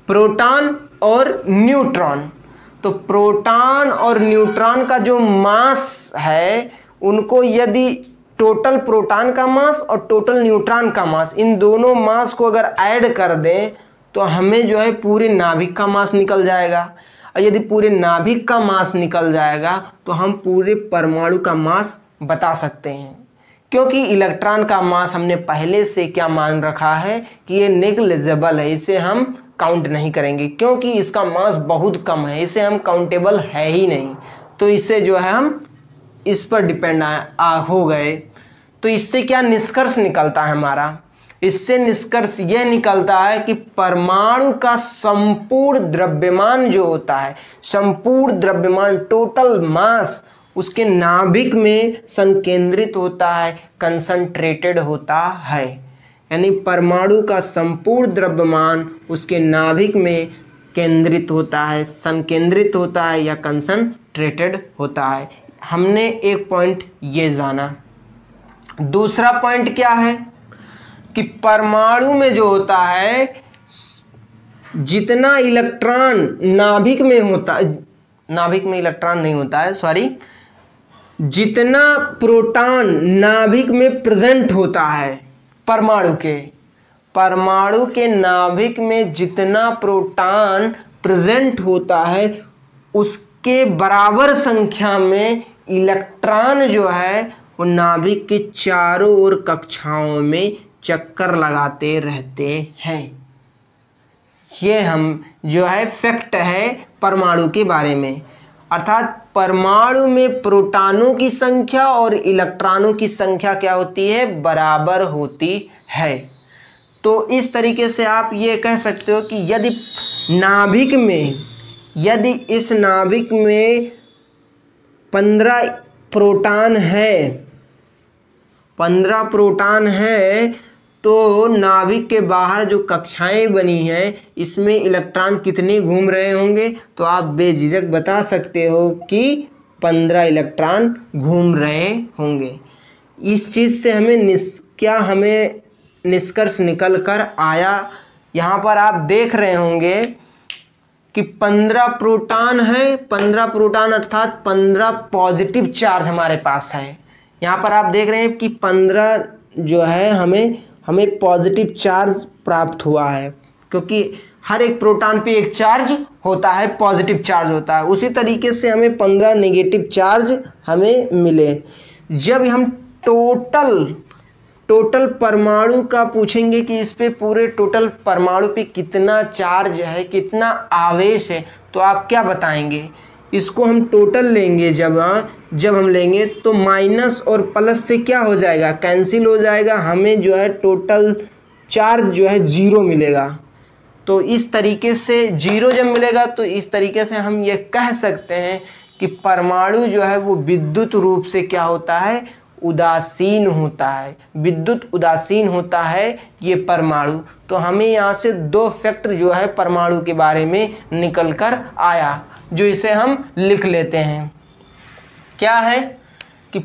प्रोटॉन और न्यूट्रॉन। तो प्रोटॉन और न्यूट्रॉन का जो मास है, उनको यदि टोटल प्रोटॉन का मास और टोटल न्यूट्रॉन का मास, इन दोनों मास को अगर ऐड कर दें तो हमें जो है पूरे नाभिक का मास निकल जाएगा। और यदि पूरे नाभिक का मास निकल जाएगा तो हम पूरे परमाणु का मास बता सकते हैं। क्योंकि इलेक्ट्रॉन का मास हमने पहले से क्या मान रखा है कि ये नेग्लिजिबल है, इसे हम काउंट नहीं करेंगे, क्योंकि इसका मास बहुत कम है, इसे हम काउंटेबल है ही नहीं। तो इससे जो है हम इस पर डिपेंड हो गए। तो इससे क्या निष्कर्ष निकलता है हमारा? इससे निष्कर्ष यह निकलता है कि परमाणु का संपूर्ण द्रव्यमान जो होता है, संपूर्ण द्रव्यमान, टोटल मास, उसके नाभिक में संकेंद्रित होता है, कंसंट्रेटेड होता है। यानी परमाणु का संपूर्ण द्रव्यमान उसके नाभिक में केंद्रित होता है, संकेंद्रित होता है या कंसंट्रेटेड होता है। हमने एक पॉइंट ये जाना। दूसरा पॉइंट क्या है कि परमाणु में जो होता है, जितना इलेक्ट्रॉन नाभिक में होता है, नाभिक में इलेक्ट्रॉन नहीं होता है, सॉरी, जितना प्रोटॉन नाभिक में प्रेजेंट होता है, परमाणु के नाभिक में जितना प्रोटॉन प्रेजेंट होता है, उसके बराबर संख्या में इलेक्ट्रॉन जो है वो नाभिक के चारों ओर कक्षाओं में चक्कर लगाते रहते हैं। ये हम जो है फैक्ट है परमाणु के बारे में। अर्थात परमाणु में प्रोटॉनों की संख्या और इलेक्ट्रॉनों की संख्या क्या होती है? बराबर होती है। तो इस तरीके से आप ये कह सकते हो कि यदि इस नाभिक में 15 प्रोटॉन है, तो नाभिक के बाहर जो कक्षाएं बनी हैं, इसमें इलेक्ट्रॉन कितने घूम रहे होंगे? तो आप बेझिझक बता सकते हो कि 15 इलेक्ट्रॉन घूम रहे होंगे। इस चीज़ से हमें हमें निष्कर्ष निकल कर आया यहाँ पर आप देख रहे होंगे कि 15 प्रोटॉन है, 15 प्रोटॉन अर्थात 15 पॉजिटिव चार्ज हमारे पास है। यहाँ पर आप देख रहे हैं कि 15 जो है हमें पॉजिटिव चार्ज प्राप्त हुआ है, क्योंकि हर एक प्रोटॉन पे एक चार्ज होता है, पॉजिटिव चार्ज होता है। उसी तरीके से हमें 15 नेगेटिव चार्ज हमें मिले। जब हम टोटल परमाणु का पूछेंगे कि इस पे पूरे टोटल परमाणु पे कितना चार्ज है, कितना आवेश है, तो आप क्या बताएंगे? इसको हम टोटल लेंगे, जब हम लेंगे तो माइनस और प्लस से क्या हो जाएगा, कैंसिल हो जाएगा। हमें जो है टोटल चार्ज जो है 0 मिलेगा। तो इस तरीके से 0 जब मिलेगा तो इस तरीके से हम ये कह सकते हैं कि परमाणु जो है वो विद्युत रूप से क्या होता है, उदासीन होता है। विद्युत उदासीन होता है ये परमाणु। तो हमें यहाँ से 2 फैक्ट जो है परमाणु के बारे में निकल कर आया, जो इसे हम लिख लेते हैं। क्या है कि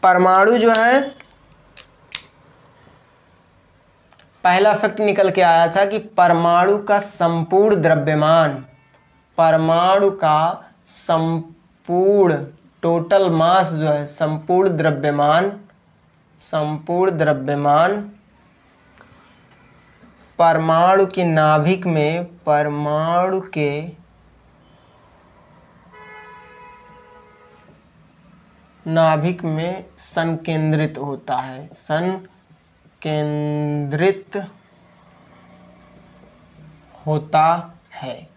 परमाणु जो है, पहला फैक्ट निकल के आया था कि परमाणु का संपूर्ण द्रव्यमान, परमाणु का संपूर्ण टोटल मास जो है, संपूर्ण द्रव्यमान परमाणु के नाभिक में, परमाणु के नाभिक में संकेंद्रित होता है, संकेंद्रित होता है।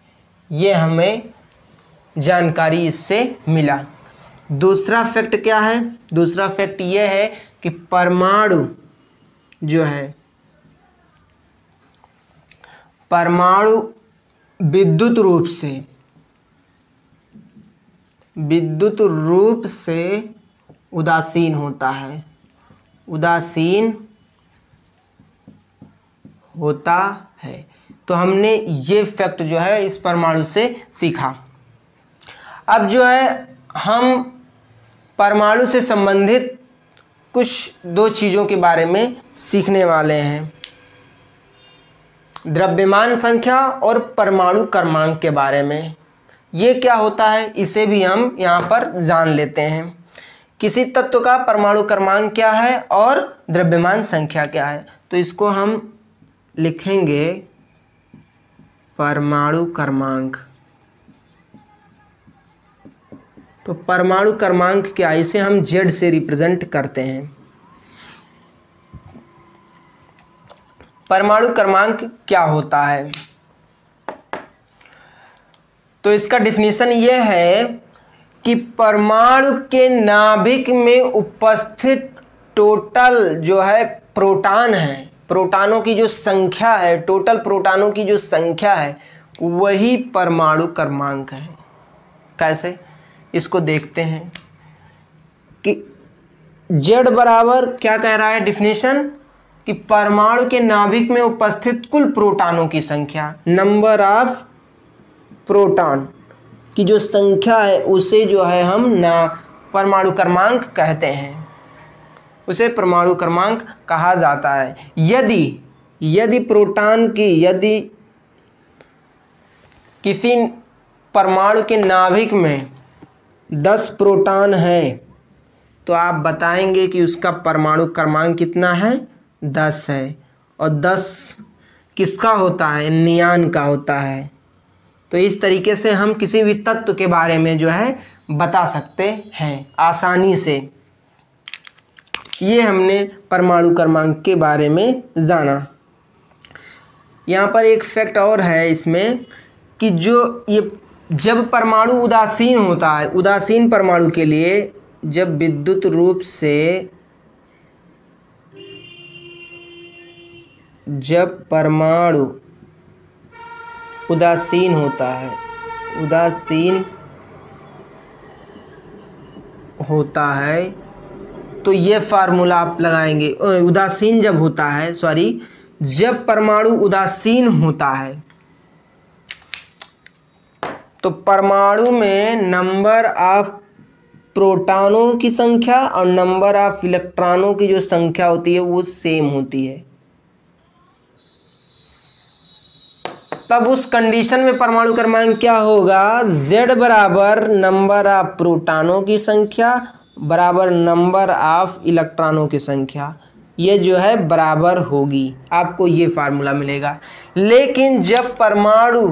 ये हमें जानकारी इससे मिला। दूसरा फैक्ट क्या है? दूसरा फैक्ट ये है कि परमाणु जो है, परमाणु विद्युत रूप से उदासीन होता है, उदासीन होता है। तो हमने ये फैक्ट जो है इस परमाणु से सीखा। अब जो है हम परमाणु से संबंधित कुछ 2 चीज़ों के बारे में सीखने वाले हैं, द्रव्यमान संख्या और परमाणु क्रमांक के बारे में। ये क्या होता है इसे भी हम यहाँ पर जान लेते हैं। किसी तत्व का परमाणु क्रमांक क्या है और द्रव्यमान संख्या क्या है, तो इसको हम लिखेंगे परमाणु क्रमांक। तो परमाणु क्रमांक क्या है, इसे हम Z से रिप्रेजेंट करते हैं। परमाणु क्रमांक क्या होता है, तो इसका डिफिनीशन ये है कि परमाणु के नाभिक में उपस्थित टोटल जो है प्रोटॉन है, प्रोटॉनों की जो संख्या है, टोटल प्रोटॉनों की जो संख्या है, वही परमाणु क्रमांक है। कैसे, इसको देखते हैं कि Z बराबर क्या कह रहा है डिफिनेशन, कि परमाणु के नाभिक में उपस्थित कुल प्रोटॉनों की संख्या, नंबर ऑफ प्रोटॉन की जो संख्या है उसे जो है हम परमाणु क्रमांक कहते हैं, उसे परमाणु क्रमांक कहा जाता है। यदि प्रोटॉन की, यदि किसी परमाणु के नाभिक में 10 प्रोटॉन है तो आप बताएंगे कि उसका परमाणु क्रमांक कितना है, 10 है। और 10 किसका होता है, नियान का होता है। तो इस तरीके से हम किसी भी तत्व के बारे में जो है बता सकते हैं आसानी से। ये हमने परमाणु क्रमांक के बारे में जाना। यहाँ पर एक फैक्ट और है इसमें कि जब परमाणु उदासीन होता है, उदासीन परमाणु के लिए जब विद्युत रूप से, जब परमाणु उदासीन होता है, उदासीन होता है तो ये फार्मूला आप लगाएंगे। उदासीन जब होता है, जब परमाणु उदासीन होता है तो परमाणु में नंबर ऑफ प्रोटॉनों की संख्या और नंबर ऑफ इलेक्ट्रॉनों की जो संख्या होती है वो सेम होती है। तब उस कंडीशन में परमाणु क्रमांक क्या होगा, Z बराबर नंबर ऑफ प्रोटॉनों की संख्या बराबर नंबर ऑफ इलेक्ट्रॉनों की संख्या, ये जो है बराबर होगी। आपको ये फार्मूला मिलेगा। लेकिन जब परमाणु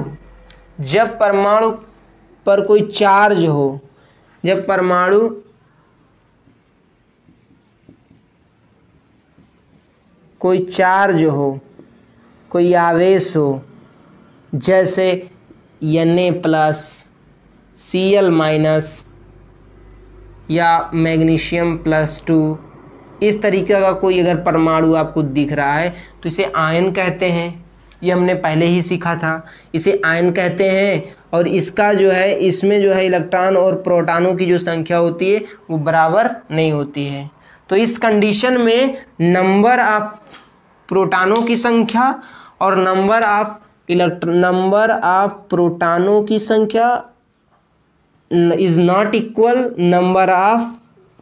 पर कोई चार्ज हो, जब परमाणु कोई चार्ज हो, कोई आवेश हो, जैसे Na+, Cl- या Mg+2, इस तरीके का कोई अगर परमाणु आपको दिख रहा है तो इसे आयन कहते हैं। ये हमने पहले ही सीखा था, इसे आयन कहते हैं। और इसका जो है, इसमें जो है इलेक्ट्रॉन और प्रोटॉनों की जो संख्या होती है वो बराबर नहीं होती है। तो इस कंडीशन में नंबर ऑफ प्रोटॉनों की संख्या और नंबर ऑफ प्रोटॉनों की संख्या is not equal number of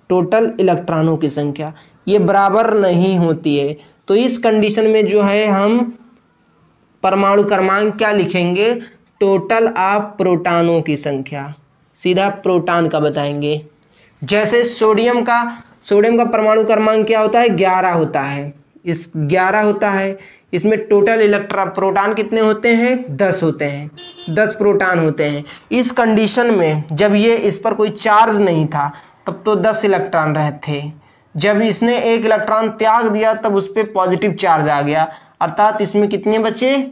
total इलेक्ट्रॉनों की संख्या, ये बराबर नहीं होती है। तो इस कंडीशन में जो है हम परमाणु क्रमांक क्या लिखेंगे, टोटल ऑफ प्रोटॉनों की संख्या, सीधा प्रोटॉन का बताएंगे। जैसे सोडियम का परमाणु क्रमांक क्या होता है, 11 होता है। इस 11 होता है, इसमें टोटल प्रोटॉन कितने होते हैं, 10 होते हैं, 10 प्रोटॉन होते हैं। इस कंडीशन में जब ये इस पर कोई चार्ज नहीं था तब तो 10 इलेक्ट्रॉन रहे थे। जब इसने एक इलेक्ट्रॉन त्याग दिया तब उस पर पॉजिटिव चार्ज आ गया, अर्थात इसमें कितने बचे,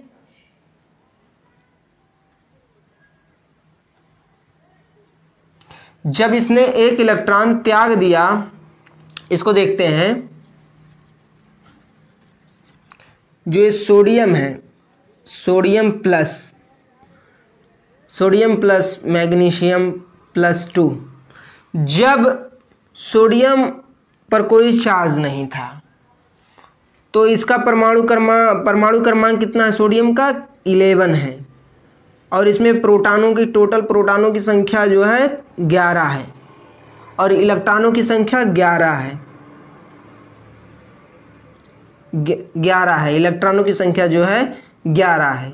जब इसने एक इलेक्ट्रॉन त्याग दिया, इसको देखते हैं, जो ये सोडियम है, सोडियम प्लस Mg+2, जब सोडियम पर कोई चार्ज नहीं था तो इसका परमाणु क्रमांक कितना है, सोडियम का 11 है। और इसमें टोटल प्रोटॉनों की संख्या जो है 11 है और इलेक्ट्रॉनों की संख्या 11 है। 11 है, इलेक्ट्रॉनों की संख्या जो है 11 है।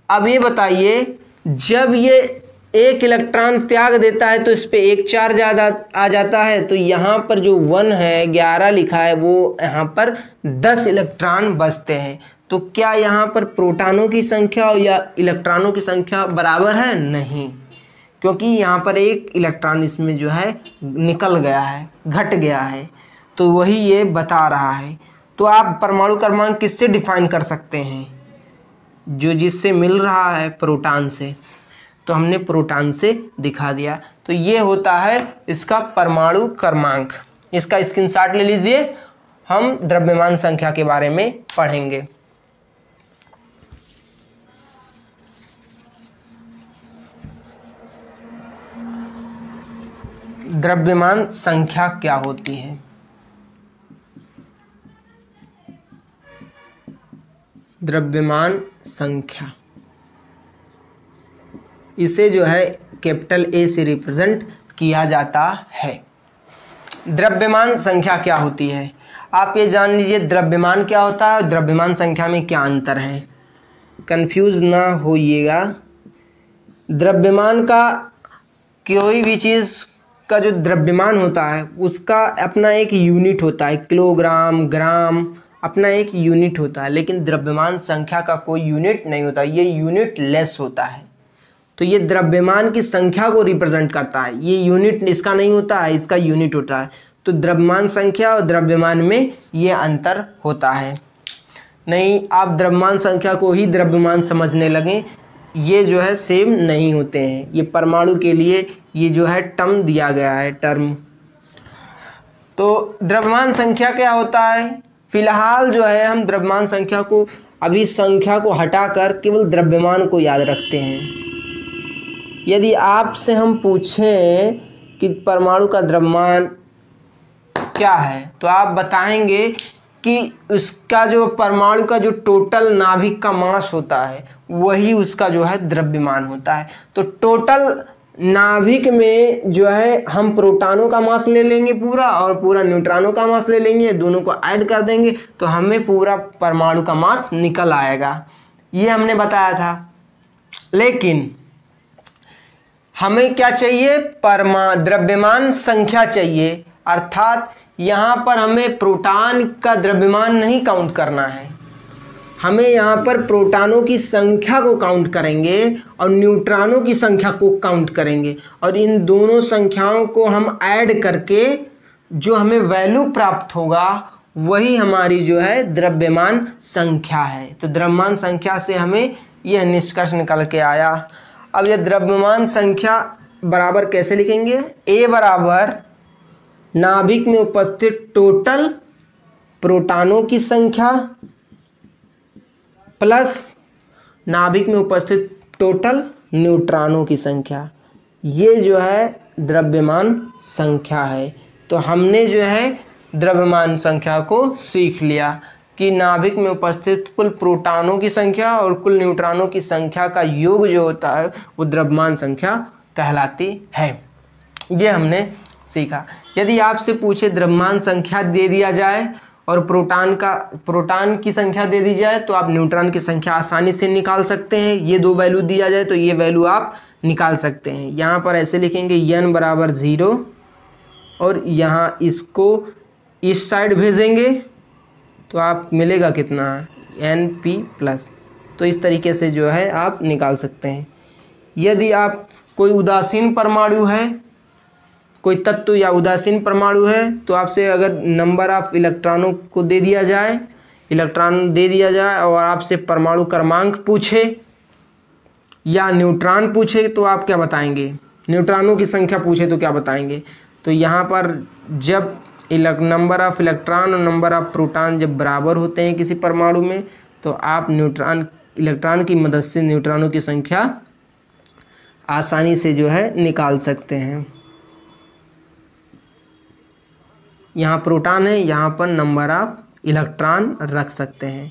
अब ये बताइए, जब ये एक इलेक्ट्रॉन त्याग देता है तो इस पे एक चार्ज आ जाता है, तो यहाँ पर जो 1 है, 11 लिखा है, वो यहाँ पर 10 इलेक्ट्रॉन बचते हैं। तो क्या यहाँ पर प्रोटॉनों की संख्या या इलेक्ट्रॉनों की संख्या बराबर है, नहीं, क्योंकि यहाँ पर एक इलेक्ट्रॉन इसमें जो है निकल गया है, घट गया है। तो वही ये बता रहा है। तो आप परमाणु क्रमांक किससे डिफाइन कर सकते हैं, जो जिससे मिल रहा है प्रोटॉन से, तो हमने प्रोटॉन से दिखा दिया। तो ये होता है इसका परमाणु क्रमांक। इसका स्क्रीनशॉट ले लीजिए, हम द्रव्यमान संख्या के बारे में पढ़ेंगे। द्रव्यमान संख्या क्या होती है, द्रव्यमान संख्या, इसे जो है कैपिटल A से रिप्रेजेंट किया जाता है। द्रव्यमान संख्या क्या होती है, आप ये जान लीजिए द्रव्यमान क्या होता है और द्रव्यमान संख्या में क्या अंतर है, कंफ्यूज ना होइएगा। द्रव्यमान का, कोई भी चीज़ का जो द्रव्यमान होता है उसका अपना एक यूनिट होता है, किलोग्राम, ग्राम, अपना एक यूनिट होता है। लेकिन द्रव्यमान संख्या का कोई यूनिट नहीं होता, ये यूनिट लेस होता है। तो ये द्रव्यमान की संख्या को रिप्रेजेंट करता है, ये यूनिट इसका नहीं होता है, इसका यूनिट होता है। तो द्रव्यमान संख्या और द्रव्यमान में ये अंतर होता है। नहीं आप द्रव्यमान संख्या को ही द्रव्यमान समझने लगें, ये जो है सेम नहीं होते हैं। ये परमाणु के लिए ये जो है टर्म दिया गया है, टर्म। तो द्रव्यमान संख्या क्या होता है, फिलहाल जो है हम द्रव्यमान संख्या को, अभी संख्या को हटाकर केवल द्रव्यमान को याद रखते हैं। यदि आपसे हम पूछें कि परमाणु का द्रव्यमान क्या है, तो आप बताएंगे कि उसका जो परमाणु का जो टोटल नाभिक का मास होता है वही उसका जो है द्रव्यमान होता है। तो टोटल नाभिक में जो है हम प्रोटॉनों का मास ले लेंगे पूरा और पूरा न्यूट्रॉनों का मास ले लेंगे, दोनों को ऐड कर देंगे तो हमें पूरा परमाणु का मास निकल आएगा। ये हमने बताया था। लेकिन हमें क्या चाहिए, द्रव्यमान संख्या चाहिए, अर्थात यहाँ पर हमें प्रोटॉन का द्रव्यमान नहीं काउंट करना है, हमें यहाँ पर प्रोटॉनों की संख्या को काउंट करेंगे और न्यूट्रॉनों की संख्या को काउंट करेंगे, और इन दोनों संख्याओं को हम ऐड करके जो हमें वैल्यू प्राप्त होगा वही हमारी जो है द्रव्यमान संख्या है। तो द्रव्यमान संख्या से हमें यह निष्कर्ष निकल के आया। अब यह द्रव्यमान संख्या बराबर कैसे लिखेंगे, A बराबर नाभिक में उपस्थित टोटल प्रोटॉनों की संख्या प्लस नाभिक में उपस्थित टोटल न्यूट्रॉनों की संख्या, ये जो है द्रव्यमान संख्या है। तो हमने जो है द्रव्यमान संख्या को सीख लिया कि नाभिक में उपस्थित कुल प्रोटॉनों की संख्या और कुल न्यूट्रॉनों की संख्या का योग जो होता है वो द्रव्यमान संख्या कहलाती है। ये हमने सीखा। यदि आपसे पूछे द्रव्यमान संख्या दे दिया जाए और प्रोटॉन की संख्या दे दी जाए तो आप न्यूट्रॉन की संख्या आसानी से निकाल सकते हैं। ये दो वैल्यू दिया जाए तो ये वैल्यू आप निकाल सकते हैं। यहाँ पर ऐसे लिखेंगे n बराबर 0 और यहाँ इसको इस साइड भेजेंगे तो आप मिलेगा कितना, NP प्लस। तो इस तरीके से जो है आप निकाल सकते हैं। यदि आप कोई उदासीन परमाणु है, कोई तत्व या उदासीन परमाणु है, तो आपसे अगर नंबर ऑफ इलेक्ट्रॉनों को दे दिया जाए, इलेक्ट्रॉन दे दिया जाए और आपसे परमाणु क्रमांक पूछे या न्यूट्रॉन पूछे तो आप क्या बताएंगे, न्यूट्रॉनों की संख्या पूछे तो क्या बताएंगे। तो यहाँ पर जब नंबर ऑफ इलेक्ट्रॉन और नंबर ऑफ प्रोटॉन जब बराबर होते हैं किसी परमाणु में तो आप इलेक्ट्रॉन की मदद से न्यूट्रॉनों की संख्या आसानी से जो है निकाल सकते हैं। यहाँ प्रोटॉन है, यहाँ पर नंबर ऑफ इलेक्ट्रॉन रख सकते हैं।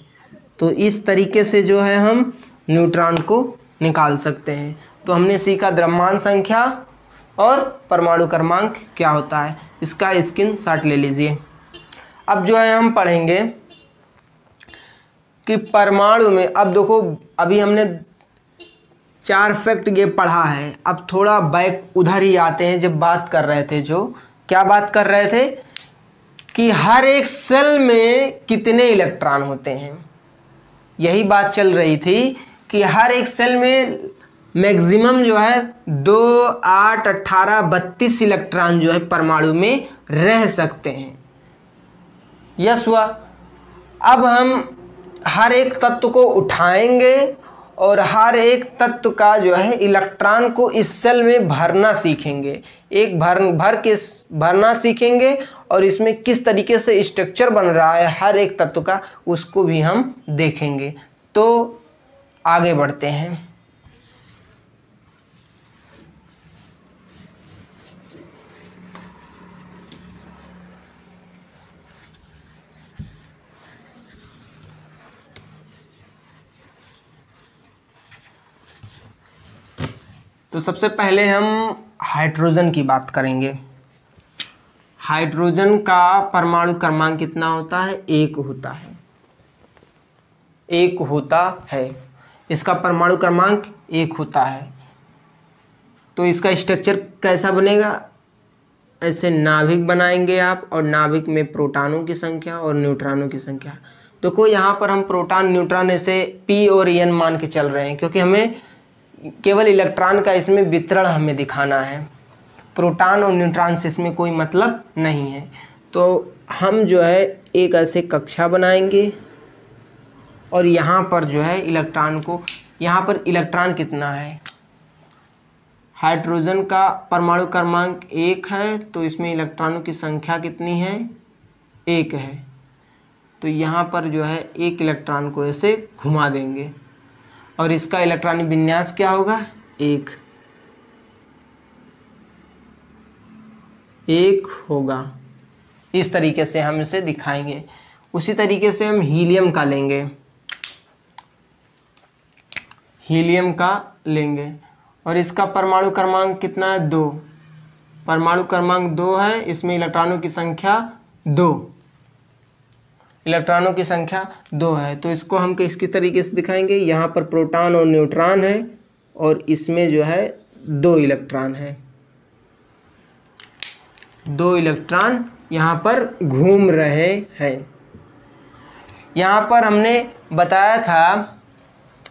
तो इस तरीके से जो है हम न्यूट्रॉन को निकाल सकते हैं। तो हमने सीखा द्रव्यमान संख्या और परमाणु क्रमांक क्या होता है, इसका स्क्रीनशॉट ले लीजिए। अब जो है हम पढ़ेंगे कि परमाणु में, अब देखो अभी हमने 4 फैक्ट ये पढ़ा है। अब थोड़ा बैक उधर ही आते हैं, जब बात कर रहे थे, जो क्या बात कर रहे थे कि हर एक सेल में कितने इलेक्ट्रॉन होते हैं। यही बात चल रही थी कि हर एक सेल में मैक्सिमम जो है 2, 8, 18, 32 इलेक्ट्रॉन जो है परमाणु में रह सकते हैं। यस हुआ। अब हम हर एक तत्व को उठाएंगे और हर एक तत्व का जो है इलेक्ट्रॉन को इस सेल में भरना सीखेंगे। एक भर के भरना सीखेंगे और इसमें किस तरीके से स्ट्रक्चर बन रहा है हर एक तत्व का, उसको भी हम देखेंगे। तो आगे बढ़ते हैं। तो सबसे पहले हम हाइड्रोजन की बात करेंगे। हाइड्रोजन का परमाणु क्रमांक कितना होता है, 1 होता है। 1 होता है, इसका परमाणु क्रमांक 1 होता है। तो इसका स्ट्रक्चर कैसा बनेगा, ऐसे नाभिक बनाएंगे आप और नाभिक में प्रोटॉनों की संख्या और न्यूट्रॉनों की संख्या। देखो यहाँ पर हम प्रोटॉन न्यूट्रॉन ऐसे P और N मान के चल रहे हैं, क्योंकि हमें केवल इलेक्ट्रॉन का इसमें वितरण हमें दिखाना है, प्रोटॉन और न्यूट्रॉन से इसमें कोई मतलब नहीं है। तो हम जो है एक ऐसे कक्षा बनाएंगे और यहाँ पर जो है इलेक्ट्रॉन को, यहाँ पर इलेक्ट्रॉन कितना है, हाइड्रोजन का परमाणु क्रमांक 1 है, तो इसमें इलेक्ट्रॉनों की संख्या कितनी है, 1 है। तो यहाँ पर जो है एक इलेक्ट्रॉन को ऐसे घुमा देंगे और इसका इलेक्ट्रॉनिक विन्यास क्या होगा, 1 होगा। इस तरीके से हम इसे दिखाएंगे। उसी तरीके से हम हीलियम का लेंगे, हीलियम का लेंगे और इसका परमाणु क्रमांक कितना है, 2। परमाणु क्रमांक 2 है, इसमें इलेक्ट्रॉनों की संख्या 2। इलेक्ट्रॉनों की संख्या 2 है। तो इसको हम किस तरीके से दिखाएंगे, यहाँ पर प्रोटॉन और न्यूट्रॉन है और इसमें जो है 2 इलेक्ट्रॉन है, 2 इलेक्ट्रॉन यहाँ पर घूम रहे हैं। यहाँ पर हमने बताया था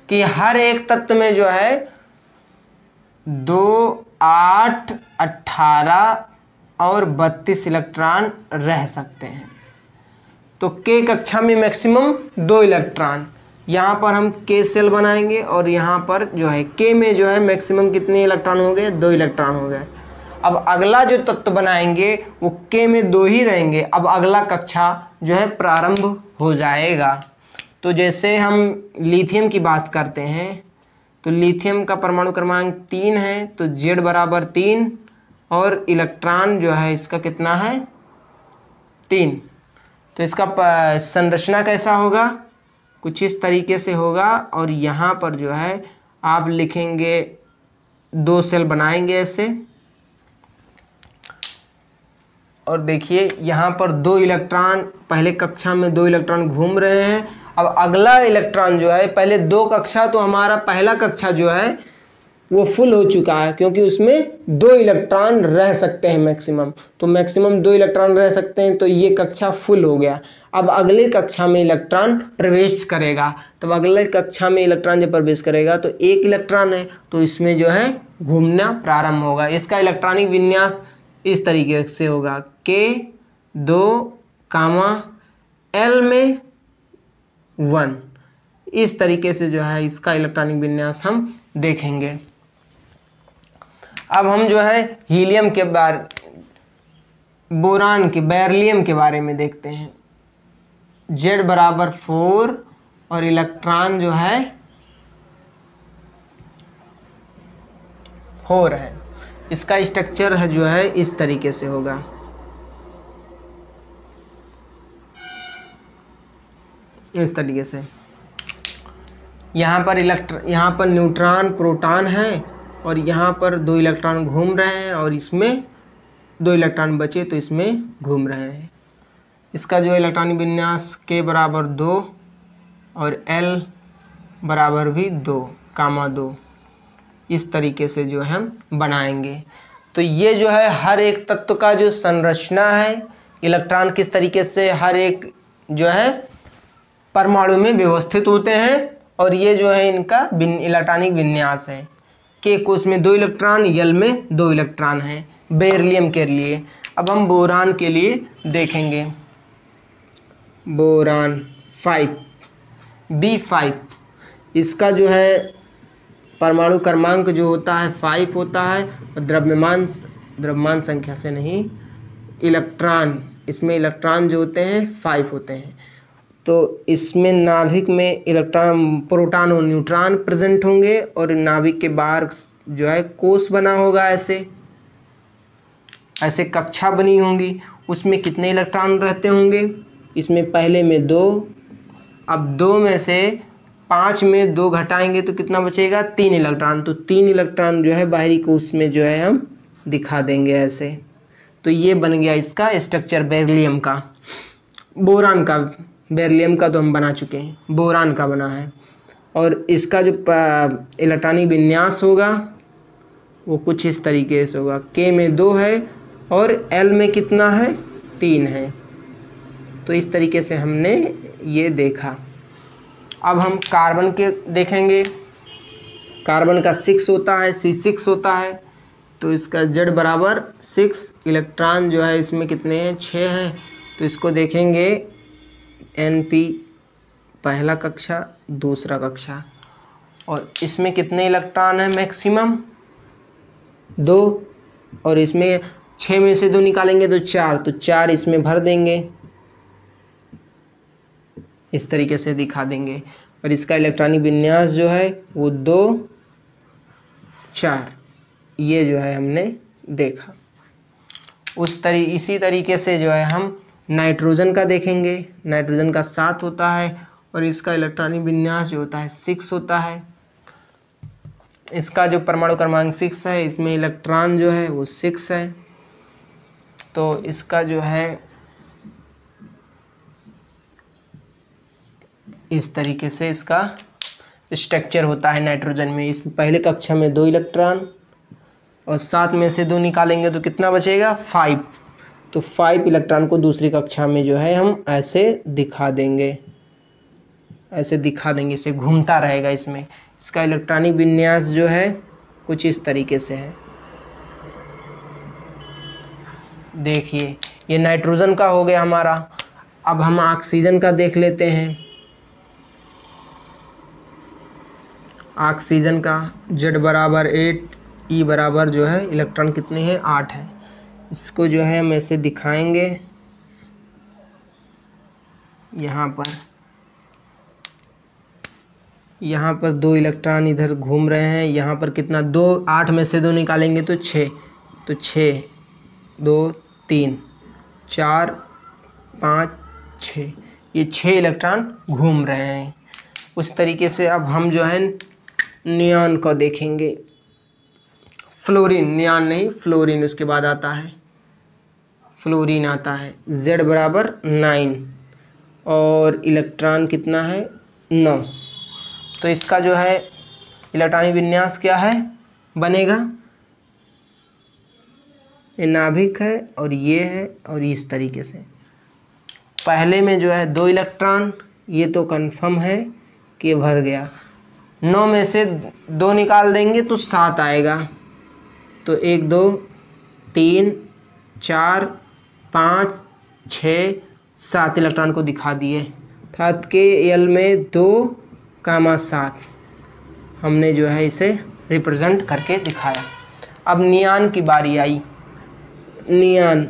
कि हर एक तत्व में जो है 2, 8, 18 और 32 इलेक्ट्रॉन रह सकते हैं। तो K कक्षा में मैक्सिमम 2 इलेक्ट्रॉन, यहाँ पर हम K सेल बनाएंगे और यहाँ पर जो है K में जो है मैक्सिमम कितने इलेक्ट्रॉन हो गए, 2 इलेक्ट्रॉन हो गए। अब अगला जो तत्व बनाएंगे वो K में 2 ही रहेंगे। अब अगला कक्षा जो है प्रारंभ हो जाएगा। तो जैसे हम लिथियम की बात करते हैं तो लिथियम का परमाणु क्रमांक 3 है, तो Z बराबर 3 और इलेक्ट्रॉन जो है इसका कितना है, 3। तो इसका संरचना कैसा होगा, कुछ इस तरीके से होगा। और यहाँ पर जो है आप लिखेंगे 2 सेल बनाएंगे ऐसे, और देखिए यहाँ पर 2 इलेक्ट्रॉन, पहले कक्षा में 2 इलेक्ट्रॉन घूम रहे हैं। अब अगला इलेक्ट्रॉन जो है, पहले 2 कक्षा तो हमारा पहला कक्षा जो है वो फुल हो चुका है, क्योंकि उसमें 2 इलेक्ट्रॉन रह सकते हैं मैक्सिमम। तो मैक्सिमम 2 इलेक्ट्रॉन रह सकते हैं, तो ये कक्षा फुल हो गया। अब अगले कक्षा में इलेक्ट्रॉन प्रवेश करेगा। तब अगले कक्षा में इलेक्ट्रॉन जब प्रवेश करेगा तो 1 इलेक्ट्रॉन है, तो इसमें जो है घूमना प्रारंभ होगा। इसका इलेक्ट्रॉनिक विन्यास इस तरीके से होगा, K2, L में 1। इस तरीके से जो है इसका इलेक्ट्रॉनिक विन्यास हम देखेंगे। अब हम जो है हीलियम के बोरान के, बेरिलियम के बारे में देखते हैं। Z बराबर 4 और इलेक्ट्रॉन जो है 4 है। इसका स्ट्रक्चर है जो है इस तरीके से होगा, इस तरीके से। यहाँ पर न्यूट्रॉन प्रोटॉन है और यहाँ पर 2 इलेक्ट्रॉन घूम रहे हैं और इसमें 2 इलेक्ट्रॉन बचे तो इसमें घूम रहे हैं। इसका जो इलेक्ट्रॉनिक विन्यास K बराबर 2 और L बराबर भी 2, इस तरीके से जो हम बनाएंगे। तो ये जो है हर एक तत्व का जो संरचना है, इलेक्ट्रॉन किस तरीके से हर एक जो है परमाणु में व्यवस्थित होते हैं, और ये जो है इनका इलेक्ट्रॉनिक विन्यास है। K कोष में 2 इलेक्ट्रॉन, L में 2 इलेक्ट्रॉन है बेरिलियम के लिए। अब हम बोरान के लिए देखेंगे। बोरान 5, B5, इसका जो है परमाणु क्रमांक जो होता है 5 होता है, और द्रव्यमान संख्या से नहीं, इलेक्ट्रॉन, इसमें इलेक्ट्रॉन जो होते हैं 5 होते हैं। तो इसमें नाभिक में इलेक्ट्रॉन, प्रोटॉन और न्यूट्रॉन प्रेजेंट होंगे, और नाभिक के बाहर जो है कोष बना होगा, ऐसे कक्षा बनी होंगी। उसमें कितने इलेक्ट्रॉन रहते होंगे, इसमें पहले में 2, अब 2 में से 5 में 2 घटाएंगे तो कितना बचेगा, 3 इलेक्ट्रॉन। तो 3 इलेक्ट्रॉन जो है बाहरी कोष में जो है हम दिखा देंगे ऐसे। तो ये बन गया इसका स्ट्रक्चर बेरिलियम का। बोरान का, बेरिलियम का तो हम बना चुके हैं, बोरान का बना है। और इसका जो इलेक्ट्रॉनिक विन्यास होगा वो कुछ इस तरीके से होगा, K में 2 है और L में कितना है, 3 है। तो इस तरीके से हमने ये देखा। अब हम कार्बन के देखेंगे। कार्बन का 6 होता है, C6 होता है, तो इसका Z बराबर 6, इलेक्ट्रॉन जो है इसमें कितने हैं, 6 हैं। तो इसको देखेंगे NP पहला कक्षा, दूसरा कक्षा, और इसमें कितने इलेक्ट्रॉन हैं मैक्सिमम, 2, और इसमें 6 में से 2 निकालेंगे तो 4, तो 4 इसमें भर देंगे, इस तरीके से दिखा देंगे। और इसका इलेक्ट्रॉनिक विन्यास जो है वो 2, 4, ये जो है हमने देखा। इसी तरीके से जो है हम नाइट्रोजन का देखेंगे। नाइट्रोजन का 7 होता है और इसका इलेक्ट्रॉनिक विन्यास जो होता है 6 होता है। इसका जो परमाणु क्रमांक 6 है, इसमें इलेक्ट्रॉन जो है वो 6 है। तो इसका जो है इस तरीके से इसका स्ट्रक्चर होता है नाइट्रोजन में। इसमें पहले कक्षा में 2 इलेक्ट्रॉन और 7 में से 2 निकालेंगे तो कितना बचेगा 5। तो 5 इलेक्ट्रॉन को दूसरी कक्षा में जो है हम ऐसे दिखा देंगे, इसे घूमता रहेगा इसमें। इसका इलेक्ट्रॉनिक विन्यास जो है कुछ इस तरीके से है। देखिए ये नाइट्रोजन का हो गया हमारा। अब हम ऑक्सीजन का देख लेते हैं। ऑक्सीजन का Z बराबर 8, E बराबर जो है इलेक्ट्रॉन कितने हैं 8 है। इसको जो है हम ऐसे दिखाएंगे, यहाँ पर 2 इलेक्ट्रॉन इधर घूम रहे हैं। यहाँ पर कितना 2, 8 में से 2 निकालेंगे तो 6, तो 6 2 3 4 5 6, ये 6 इलेक्ट्रॉन घूम रहे हैं। उस तरीके से अब हम जो है नियॉन को देखेंगे। फ्लोरीन, नियॉन नहीं फ्लोरीन उसके बाद आता है, फ्लोरीन आता है। Z बराबर 9 और इलेक्ट्रॉन कितना है 9। तो इसका जो है इलेक्ट्रॉनिक विन्यास क्या है बनेगा, ये नाभिक है और ये है और इस तरीके से। पहले में जो है 2 इलेक्ट्रॉन, ये तो कंफर्म है कि भर गया। 9 में से 2 निकाल देंगे तो 7 आएगा। तो 1 2 3 4 5 6 7 इलेक्ट्रॉन को दिखा दिए। अर्थात के एल में 2,7 हमने जो है इसे रिप्रेजेंट करके दिखाया। अब नियॉन की बारी आई। नियॉन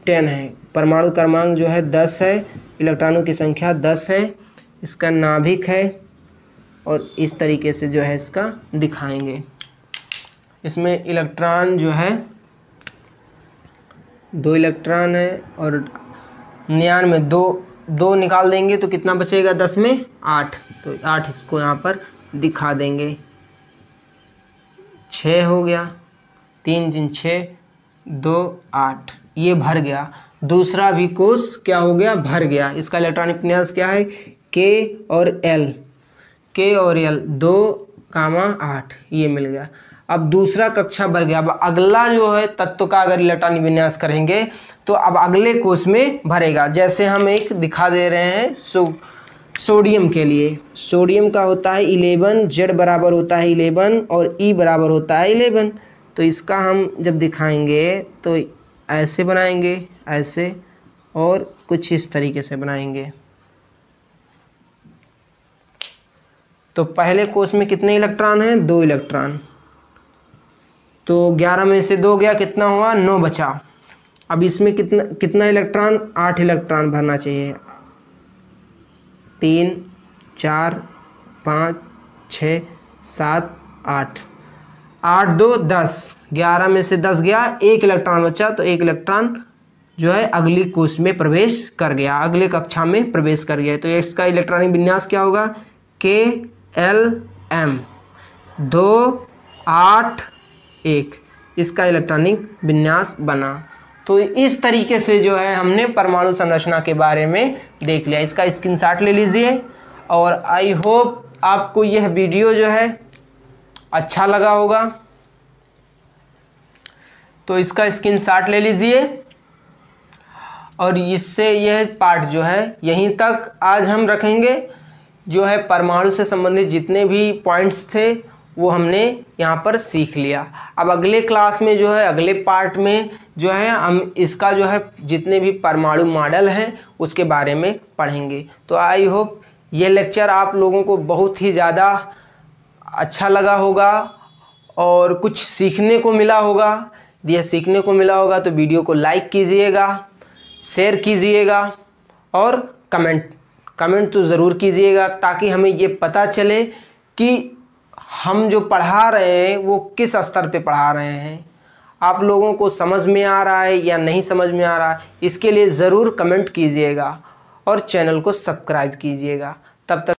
10 है, परमाणु क्रमांक जो है 10 है, इलेक्ट्रॉनों की संख्या 10 है, इसका नाभिक है और इस तरीके से जो है इसका दिखाएंगे। इसमें इलेक्ट्रॉन जो है 2 इलेक्ट्रॉन है और नियॉन में 2 निकाल देंगे तो कितना बचेगा 10 में 8, तो 8 इसको यहाँ पर दिखा देंगे। 6 हो गया, 3 3 6 2 8, ये भर गया। दूसरा भी कोष क्या हो गया भर गया। इसका इलेक्ट्रॉनिक विन्यास क्या है K और L 2,8, ये मिल गया। अब दूसरा कक्षा भर गया। अब अगला जो है तत्व का अगर इलेक्ट्रॉनिक विन्यास करेंगे तो अब अगले कोष में भरेगा। जैसे हम एक दिखा दे रहे हैं सोडियम के लिए। सोडियम का होता है 11, Z बराबर होता है 11 और E बराबर होता है 11। तो इसका हम जब दिखाएंगे तो ऐसे बनाएंगे, ऐसे और कुछ इस तरीके से बनाएंगे। तो पहले कोष में कितने इलेक्ट्रॉन हैं 2 इलेक्ट्रॉन, तो 11 में से 2 गया, कितना हुआ 9 बचा। अब इसमें कितना इलेक्ट्रॉन 8 इलेक्ट्रॉन भरना चाहिए। 3 4 5 6 7 8, 8 2 10, 11 में से 10 गया, 1 इलेक्ट्रॉन बचा, तो 1 इलेक्ट्रॉन जो है अगली कोष में प्रवेश कर गया, अगले कक्षा में प्रवेश कर गया। तो इसका इलेक्ट्रॉनिक विन्यास क्या होगा KLM 2 8 1, इसका इलेक्ट्रॉनिक विन्यास बना। तो इस तरीके से जो है हमने परमाणु संरचना के बारे में देख लिया। इसका स्क्रीनशॉट ले लीजिए और आई होप आपको यह वीडियो जो है अच्छा लगा होगा। तो इसका स्क्रीनशॉट ले लीजिए और इससे यह पार्ट जो है यहीं तक आज हम रखेंगे। जो है परमाणु से संबंधित जितने भी पॉइंट्स थे वो हमने यहाँ पर सीख लिया। अब अगले क्लास में जो है अगले पार्ट में जो है हम इसका जो है जितने भी परमाणु मॉडल हैं उसके बारे में पढ़ेंगे। तो आई होप ये लेक्चर आप लोगों को बहुत ही ज़्यादा अच्छा लगा होगा और कुछ सीखने को मिला होगा। यदि यह सीखने को मिला होगा तो वीडियो को लाइक कीजिएगा, शेयर कीजिएगा और कमेंट तो ज़रूर कीजिएगा, ताकि हमें ये पता चले कि हम जो पढ़ा रहे हैं वो किस स्तर पे पढ़ा रहे हैं, आप लोगों को समझ में आ रहा है या नहीं समझ में आ रहा है। इसके लिए ज़रूर कमेंट कीजिएगा और चैनल को सब्सक्राइब कीजिएगा। तब तक